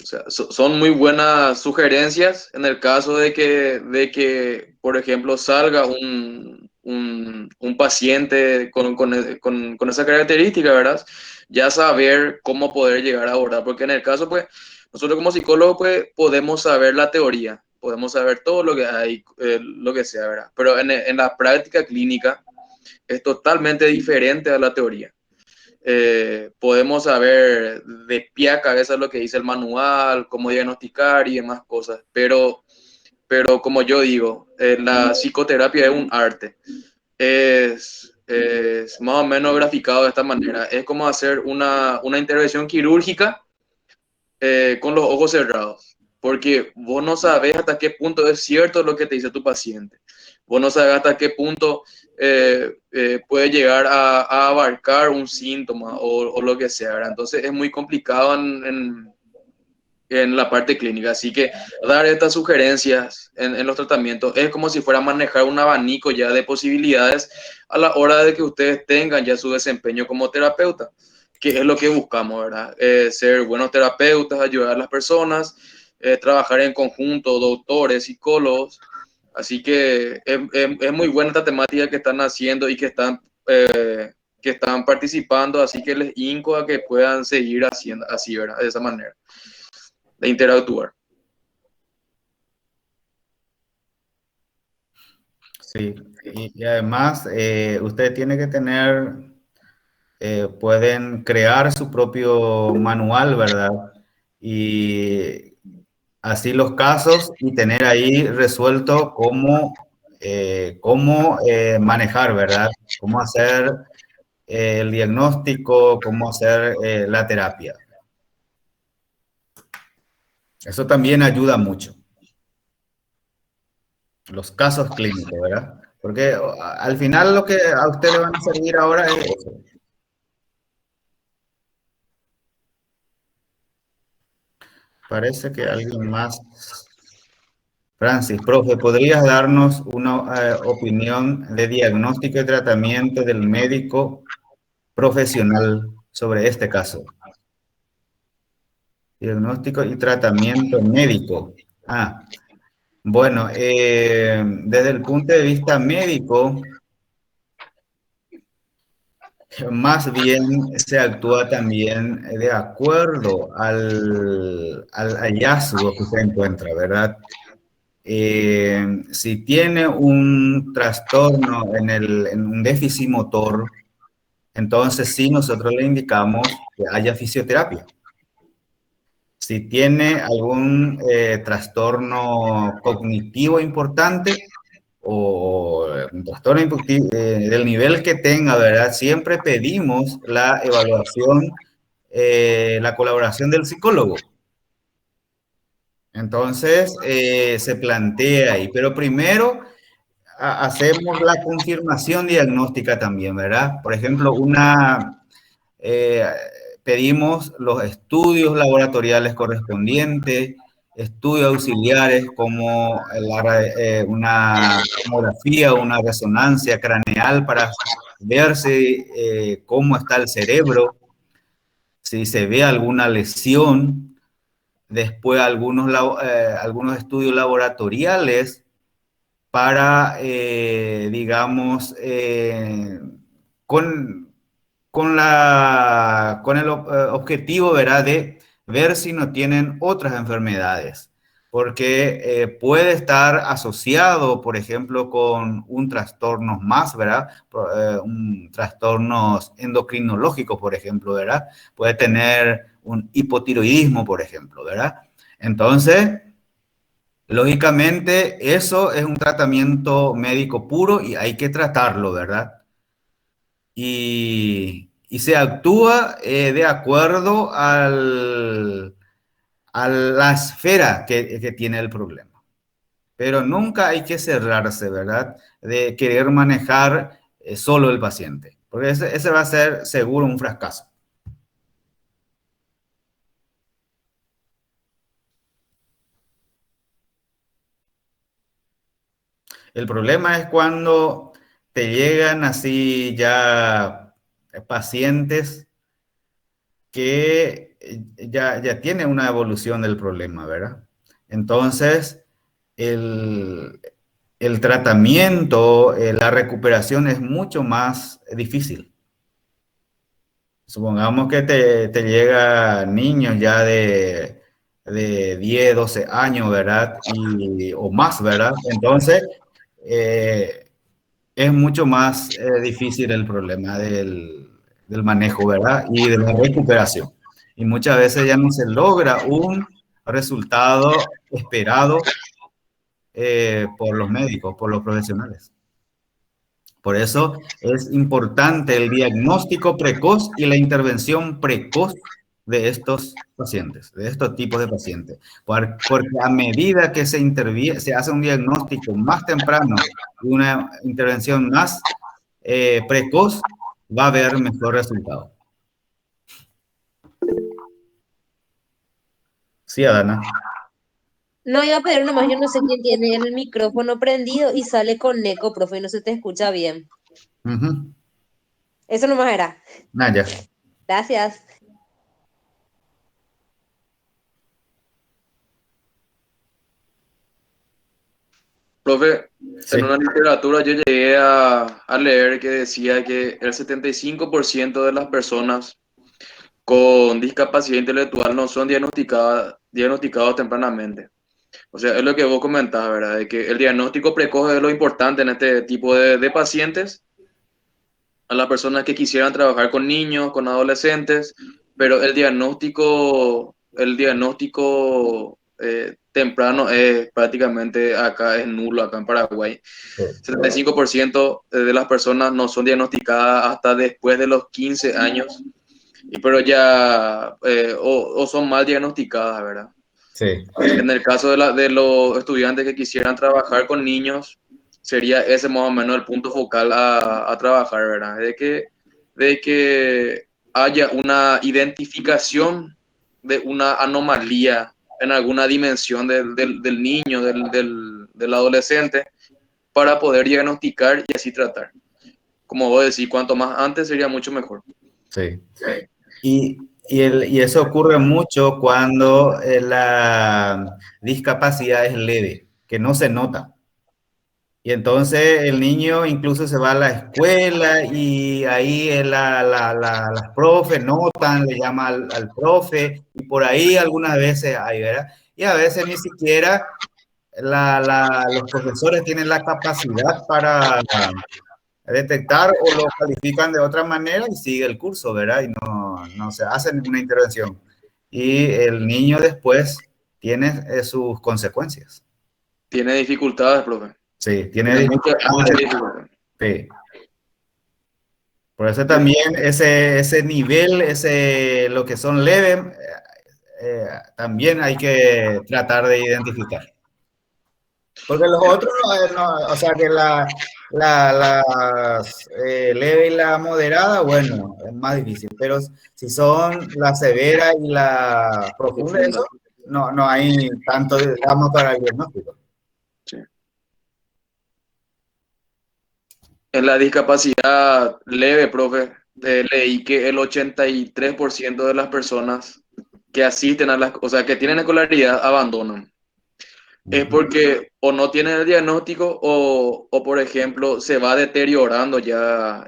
O sea, son muy buenas sugerencias en el caso de que por ejemplo, salga un un paciente con esa característica, ¿verdad? Ya saber cómo poder llegar a abordar, porque en el caso, pues, nosotros como psicólogos, pues, podemos saber la teoría, podemos saber todo lo que hay, lo que sea, ¿verdad? Pero en la práctica clínica es totalmente diferente a la teoría. Podemos saber de pie a cabeza lo que dice el manual, cómo diagnosticar y demás cosas, pero como yo digo, la psicoterapia es un arte. Es más o menos graficado de esta manera. Es como hacer una intervención quirúrgica con los ojos cerrados, porque vos no sabes hasta qué punto es cierto lo que te dice tu paciente. Vos no sabes hasta qué punto puede llegar a abarcar un síntoma o lo que sea, ¿verdad? Entonces es muy complicado en la parte clínica. Así que dar estas sugerencias en los tratamientos es como si fuera manejar un abanico ya de posibilidades a la hora de que ustedes tengan ya su desempeño como terapeuta, que es lo que buscamos, ¿verdad? Ser buenos terapeutas, ayudar a las personas, trabajar en conjunto, doctores, psicólogos. Así que es muy buena esta temática que están haciendo y que están participando, así que les inco a que puedan seguir haciendo así, ¿verdad? De esa manera de interactuar. Sí, y además usted tiene que tener, pueden crear su propio manual, ¿verdad? Y así los casos y tener ahí resuelto cómo manejar, ¿verdad? Cómo hacer el diagnóstico, cómo hacer la terapia. Eso también ayuda mucho. Los casos clínicos, ¿verdad? Porque al final lo que a usted le van a servir ahora es eso. Parece que alguien más. Francis, profe, ¿podrías darnos una opinión de diagnóstico y tratamiento del médico profesional sobre este caso? Diagnóstico y tratamiento médico. Bueno, desde el punto de vista médico, más bien se actúa también de acuerdo al hallazgo que se encuentra, ¿verdad? Si tiene un trastorno en un déficit motor, entonces sí nosotros le indicamos que haya fisioterapia. Si tiene algún trastorno cognitivo importante o un trastorno del nivel que tenga, ¿verdad? Siempre pedimos la evaluación, la colaboración del psicólogo. Entonces, se plantea ahí, pero primero hacemos la confirmación diagnóstica también, ¿verdad? Por ejemplo, eh, pedimos los estudios laboratoriales correspondientes, estudios auxiliares como una tomografía o una resonancia craneal para ver cómo está el cerebro, si se ve alguna lesión. Después algunos estudios laboratoriales para, digamos, con el objetivo, ¿verdad?, de ver si no tienen otras enfermedades, porque puede estar asociado, por ejemplo, con un trastorno más, ¿verdad? Un trastornos endocrinológicos, por ejemplo, ¿verdad? Puede tener un hipotiroidismo, por ejemplo, ¿verdad? Entonces, lógicamente, eso es un tratamiento médico puro y hay que tratarlo, ¿verdad? Y se actúa de acuerdo a la esfera que tiene el problema. Pero nunca hay que cerrarse, ¿verdad? De querer manejar solo el paciente, porque ese va a ser seguro un fracaso. El problema es cuando te llegan así ya pacientes que ya tienen una evolución del problema, ¿verdad? Entonces, el tratamiento, la recuperación es mucho más difícil. Supongamos que te llega niños ya de 10, 12 años, ¿verdad? O más, ¿verdad? Entonces, es mucho más difícil el problema del manejo, ¿verdad? Y de la recuperación. Y muchas veces ya no se logra un resultado esperado por los médicos, por los profesionales. Por eso es importante el diagnóstico precoz y la intervención precoz de estos pacientes, de estos tipos de pacientes. Porque a medida que se hace un diagnóstico más temprano y una intervención más precoz, va a haber mejor resultado. Sí, Adana. No, iba a pedir nomás, yo no sé quién tiene el micrófono prendido y sale con eco, profe, y no se te escucha bien. Eso nomás era. Ya. Gracias. Profe, Sí. en una literatura yo llegué a leer que decía que el 75% de las personas con discapacidad intelectual no son diagnosticados tempranamente. O sea, es lo que vos comentás, ¿verdad? De que el diagnóstico precoz es lo importante en este tipo de pacientes, a las personas que quisieran trabajar con niños, con adolescentes, pero el diagnóstico temprano es prácticamente acá es nulo, acá en Paraguay. 75% de las personas no son diagnosticadas hasta después de los 15 años, pero ya o son mal diagnosticadas, ¿verdad? Sí. En el caso de los estudiantes que quisieran trabajar con niños, sería ese más o menos el punto focal a trabajar, ¿verdad? De que haya una identificación de una anomalía en alguna dimensión del niño, del adolescente, para poder diagnosticar y así tratar. Como vos decís, cuanto más antes sería mucho mejor. Sí. Y eso ocurre mucho cuando la discapacidad es leve, que no se nota. Y entonces el niño incluso se va a la escuela y ahí las profes notan, le llama al profe y por ahí algunas veces hay, ¿verdad? Y a veces ni siquiera los profesores tienen la capacidad para detectar o lo califican de otra manera y sigue el curso, ¿verdad? Y no se hace ninguna intervención. Y el niño después tiene sus consecuencias. Tiene dificultades, profe. Sí, tiene muchas dificultades. Sí. Por eso también ese nivel, lo que son leves, también hay que tratar de identificar. Porque los otros, o sea que las leve y la moderada, bueno, es más difícil. Pero si son la severa y la profunda, eso, no hay tanto, digamos, para el diagnóstico. Sí. En la discapacidad leve, profe, leí que el 83% de las personas que asisten o sea, que tienen escolaridad abandonan. Es porque o no tienen el diagnóstico o, por ejemplo, se va deteriorando ya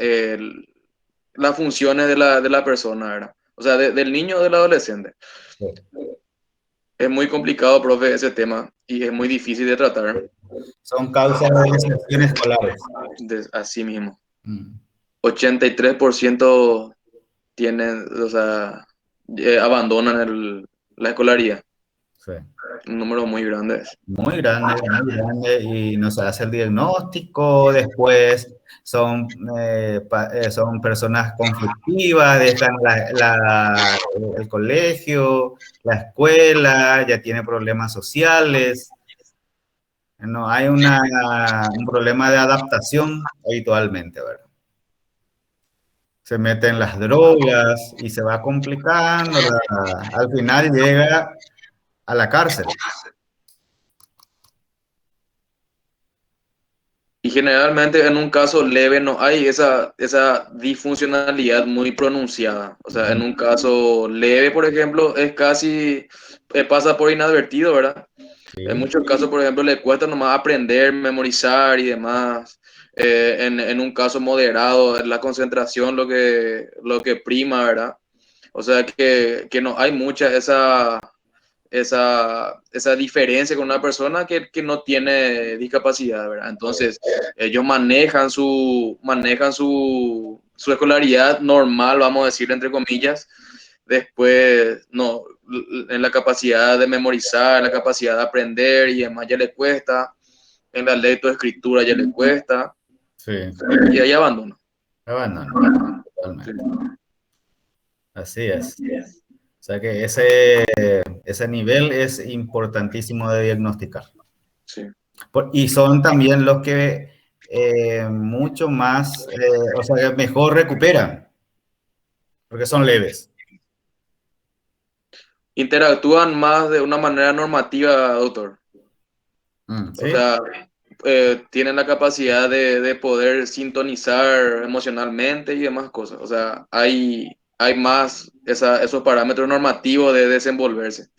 las funciones de la persona, ¿verdad? O sea, del niño o del adolescente. Sí. Es muy complicado, profe, ese tema y es muy difícil de tratar. Son causas de deserciones escolares. Así mismo. 83% tienen, o sea, abandonan la escolaridad. Sí. Un número muy grande. Muy grande, y no se hace el diagnóstico. Después son personas conflictivas, dejan el colegio, la escuela, ya tiene problemas sociales. No hay un problema de adaptación habitualmente, ¿verdad? Se meten las drogas y se va complicando. Al final llega a la cárcel. Y generalmente en un caso leve no hay esa disfuncionalidad muy pronunciada. O sea, en un caso leve, por ejemplo, es casi, pasa por inadvertido, ¿verdad? Sí. En muchos casos, por ejemplo, le cuesta nomás aprender, memorizar y demás. En un caso moderado, es la concentración lo que prima, ¿verdad? O sea que no hay mucha esa diferencia con una persona que no tiene discapacidad, ¿verdad? Entonces, ellos manejan su escolaridad normal, vamos a decir, entre comillas. Después, no, en la capacidad de memorizar, en la capacidad de aprender y demás ya le cuesta. En la lectoescritura ya le cuesta. Sí. Y ahí abandona. Abandono, totalmente. Así es. O sea que ese nivel es importantísimo de diagnosticar. Sí. Y son también los que mucho más, o sea, que mejor recuperan, porque son leves. Interactúan más de una manera normativa, doctor. ¿Sí? O sea, tienen la capacidad de poder sintonizar emocionalmente y demás cosas. O sea, hay más esos parámetros normativos de desenvolverse.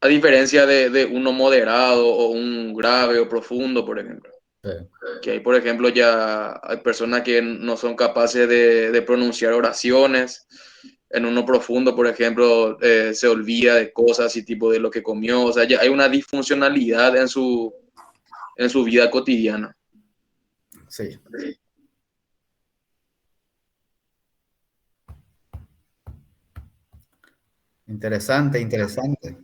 A diferencia de uno moderado o un grave o profundo, por ejemplo. Sí. Que hay, por ejemplo, ya hay personas que no son capaces de pronunciar oraciones. En uno profundo, por ejemplo, se olvida de cosas y tipo de lo que comió. O sea, ya hay una disfuncionalidad en su vida cotidiana. Sí. Interesante, interesante.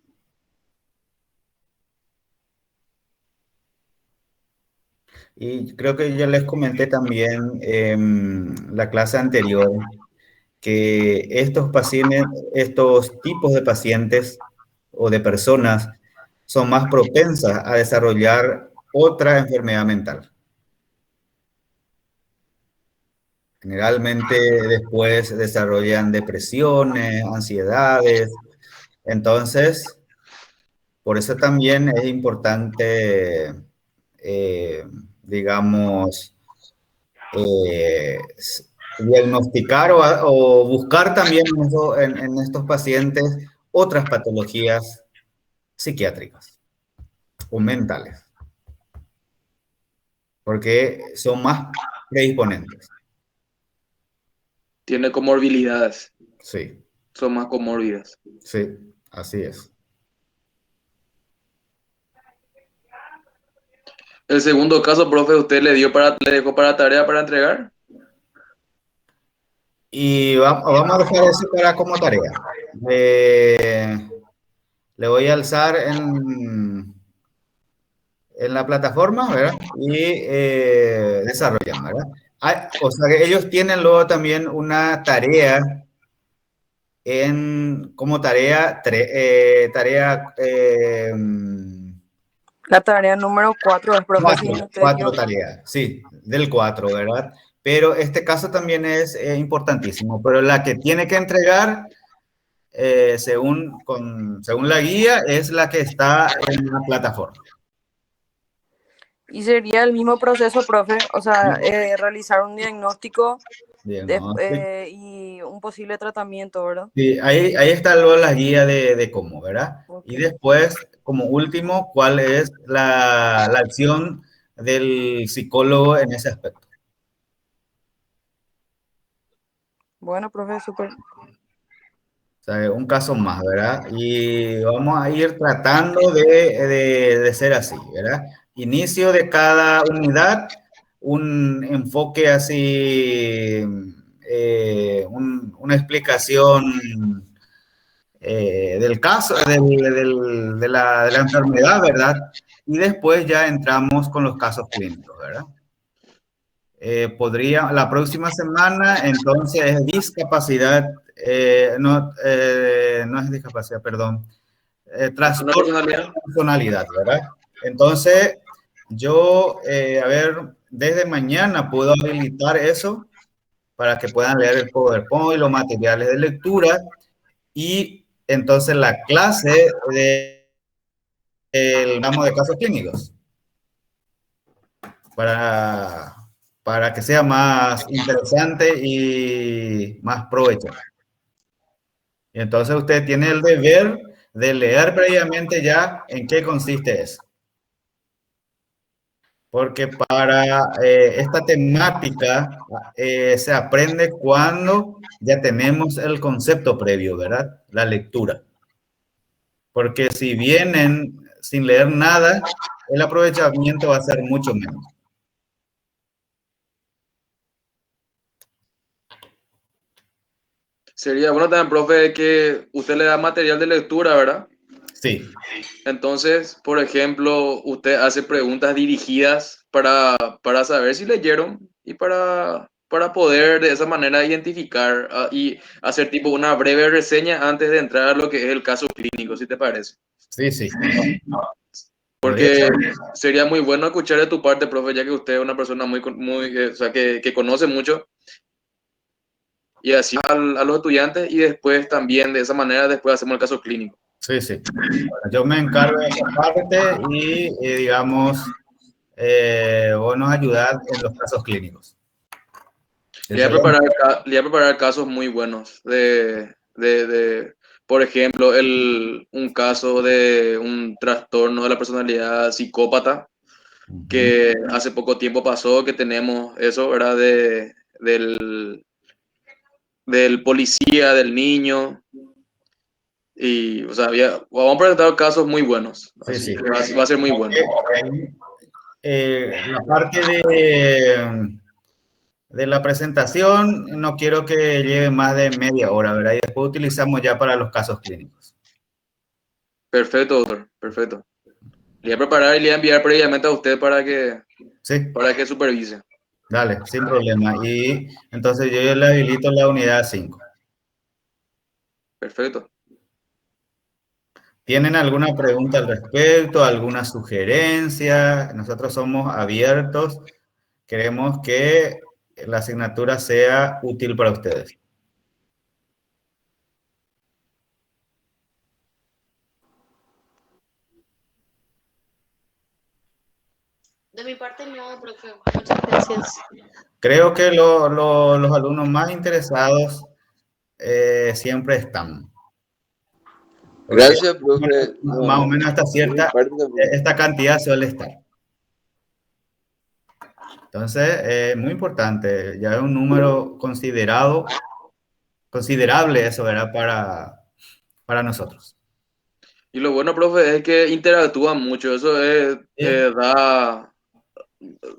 Y creo que ya les comenté también en la clase anterior que estos pacientes, estos tipos de pacientes o de personas son más propensas a desarrollar otra enfermedad mental. Generalmente después desarrollan depresiones, ansiedades. Entonces, por eso también es importante, digamos, diagnosticar o buscar también en estos pacientes otras patologías psiquiátricas o mentales, porque son más predisponentes. Tiene comorbilidades. Sí, Son más comórbidas. sí, así es. El segundo caso, profe, ¿usted le dejó para tarea para entregar? Y vamos a dejar eso para como tarea. Le voy a alzar en la plataforma, ¿verdad? Y desarrollan, ¿verdad? O sea que ellos tienen luego también una tarea como tarea, La tarea número 4 es, profe, si no estoy cuatro equivocado. tareas, sí, del 4, ¿verdad? Pero este caso también es importantísimo, pero la que tiene que entregar, según la guía, es la que está en la plataforma. Y sería el mismo proceso, profe, o sea, realizar un diagnóstico y un posible tratamiento, ¿verdad? Sí, ahí está luego la guía de cómo, ¿verdad? Okay. Y después, como último, ¿cuál es la acción del psicólogo en ese aspecto? Bueno, profe, súper. O sea, un caso más, ¿verdad? Y vamos a ir tratando de ser así, ¿verdad? Inicio de cada unidad, un enfoque así, una explicación del caso, de la enfermedad, ¿verdad? Y después ya entramos con los casos clínicos, ¿verdad? La próxima semana, entonces, es discapacidad, no es discapacidad, perdón, trastorno de personalidad, ¿verdad? Entonces, yo, a ver, desde mañana puedo habilitar eso para que puedan leer el PowerPoint, los materiales de lectura y entonces la clase del ramo de casos clínicos para que sea más interesante y más provechoso. Y entonces usted tiene el deber de leer previamente ya en qué consiste eso. Porque para esta temática se aprende cuando ya tenemos el concepto previo, ¿verdad? La lectura. Porque si vienen sin leer nada, el aprovechamiento va a ser mucho menos. Sería bueno también, profe, que usted le da material de lectura, ¿verdad? Sí. Entonces, por ejemplo, usted hace preguntas dirigidas para saber si leyeron y para poder de esa manera identificar y hacer tipo una breve reseña antes de entrar a lo que es el caso clínico, ¿sí te parece? Sí, sí. Porque sería muy bueno escuchar de tu parte, profe, ya que usted es una persona muy o sea, que conoce mucho. Y así a los estudiantes y después también de esa manera después hacemos el caso clínico. Sí, sí. Bueno, yo me encargo de esa parte y digamos, vos nos ayudás en los casos clínicos. Le voy a preparar casos muy buenos por ejemplo, un caso de un trastorno de la personalidad psicópata que hace poco tiempo pasó, que tenemos eso, ¿verdad? Del policía, del niño. Y, o sea, vamos a presentar casos muy buenos. Sí, Así, sí. va a ser muy bueno. La parte de la presentación no quiero que lleve más de media hora, ¿verdad? Y después utilizamos ya para los casos clínicos. Perfecto, doctor. Perfecto. Le voy a preparar y le voy a enviar previamente a usted para que supervise. Dale, sin problema. Y entonces yo le habilito la unidad 5. Perfecto. ¿Tienen alguna pregunta al respecto? ¿Alguna sugerencia? Nosotros somos abiertos. Queremos que la asignatura sea útil para ustedes. De mi parte no, profe. Muchas gracias. Creo que los alumnos más interesados siempre están. Gracias, profe. Más o menos hasta esta cantidad suele estar. Entonces, muy importante. Ya es un número considerable eso, ¿verdad? Para nosotros. Y lo bueno, profe, es que interactúan mucho. Eso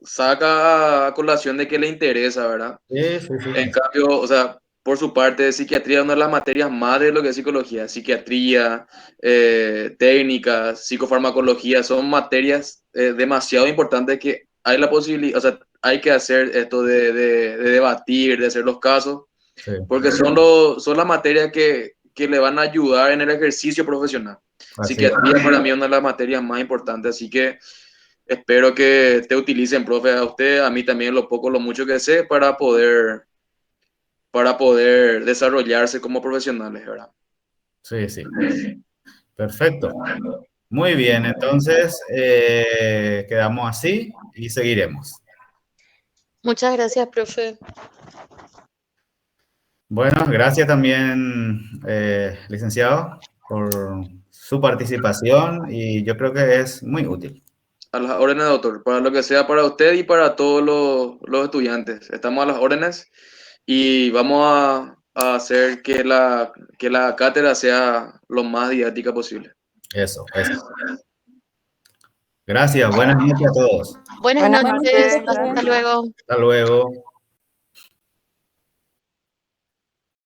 saca a colación de que le interesa, ¿verdad? Sí. En cambio, o sea, por su parte, psiquiatría es una de las materias más de lo que es psicología. Psiquiatría, técnicas, psicofarmacología, son materias demasiado importantes que hay la posibilidad, o sea, hay que hacer esto de debatir, de hacer los casos, porque son las materias que le van a ayudar en el ejercicio profesional. Psiquiatría para mí es una de las materias más importantes, así que espero que te utilicen, profe, a usted, a mí también lo poco, lo mucho que sé para poder desarrollarse como profesionales, ¿verdad? Sí. Perfecto. Muy bien, entonces quedamos así y seguiremos. Muchas gracias, profe. Bueno, gracias también, licenciado, por su participación y yo creo que es muy útil. A las órdenes, doctor, para lo que sea para usted y para todos los estudiantes. Estamos a las órdenes y vamos a hacer que la cátedra sea lo más didáctica posible. Eso. Gracias, buenas noches a todos. Buenas noches, hasta luego. Hasta luego.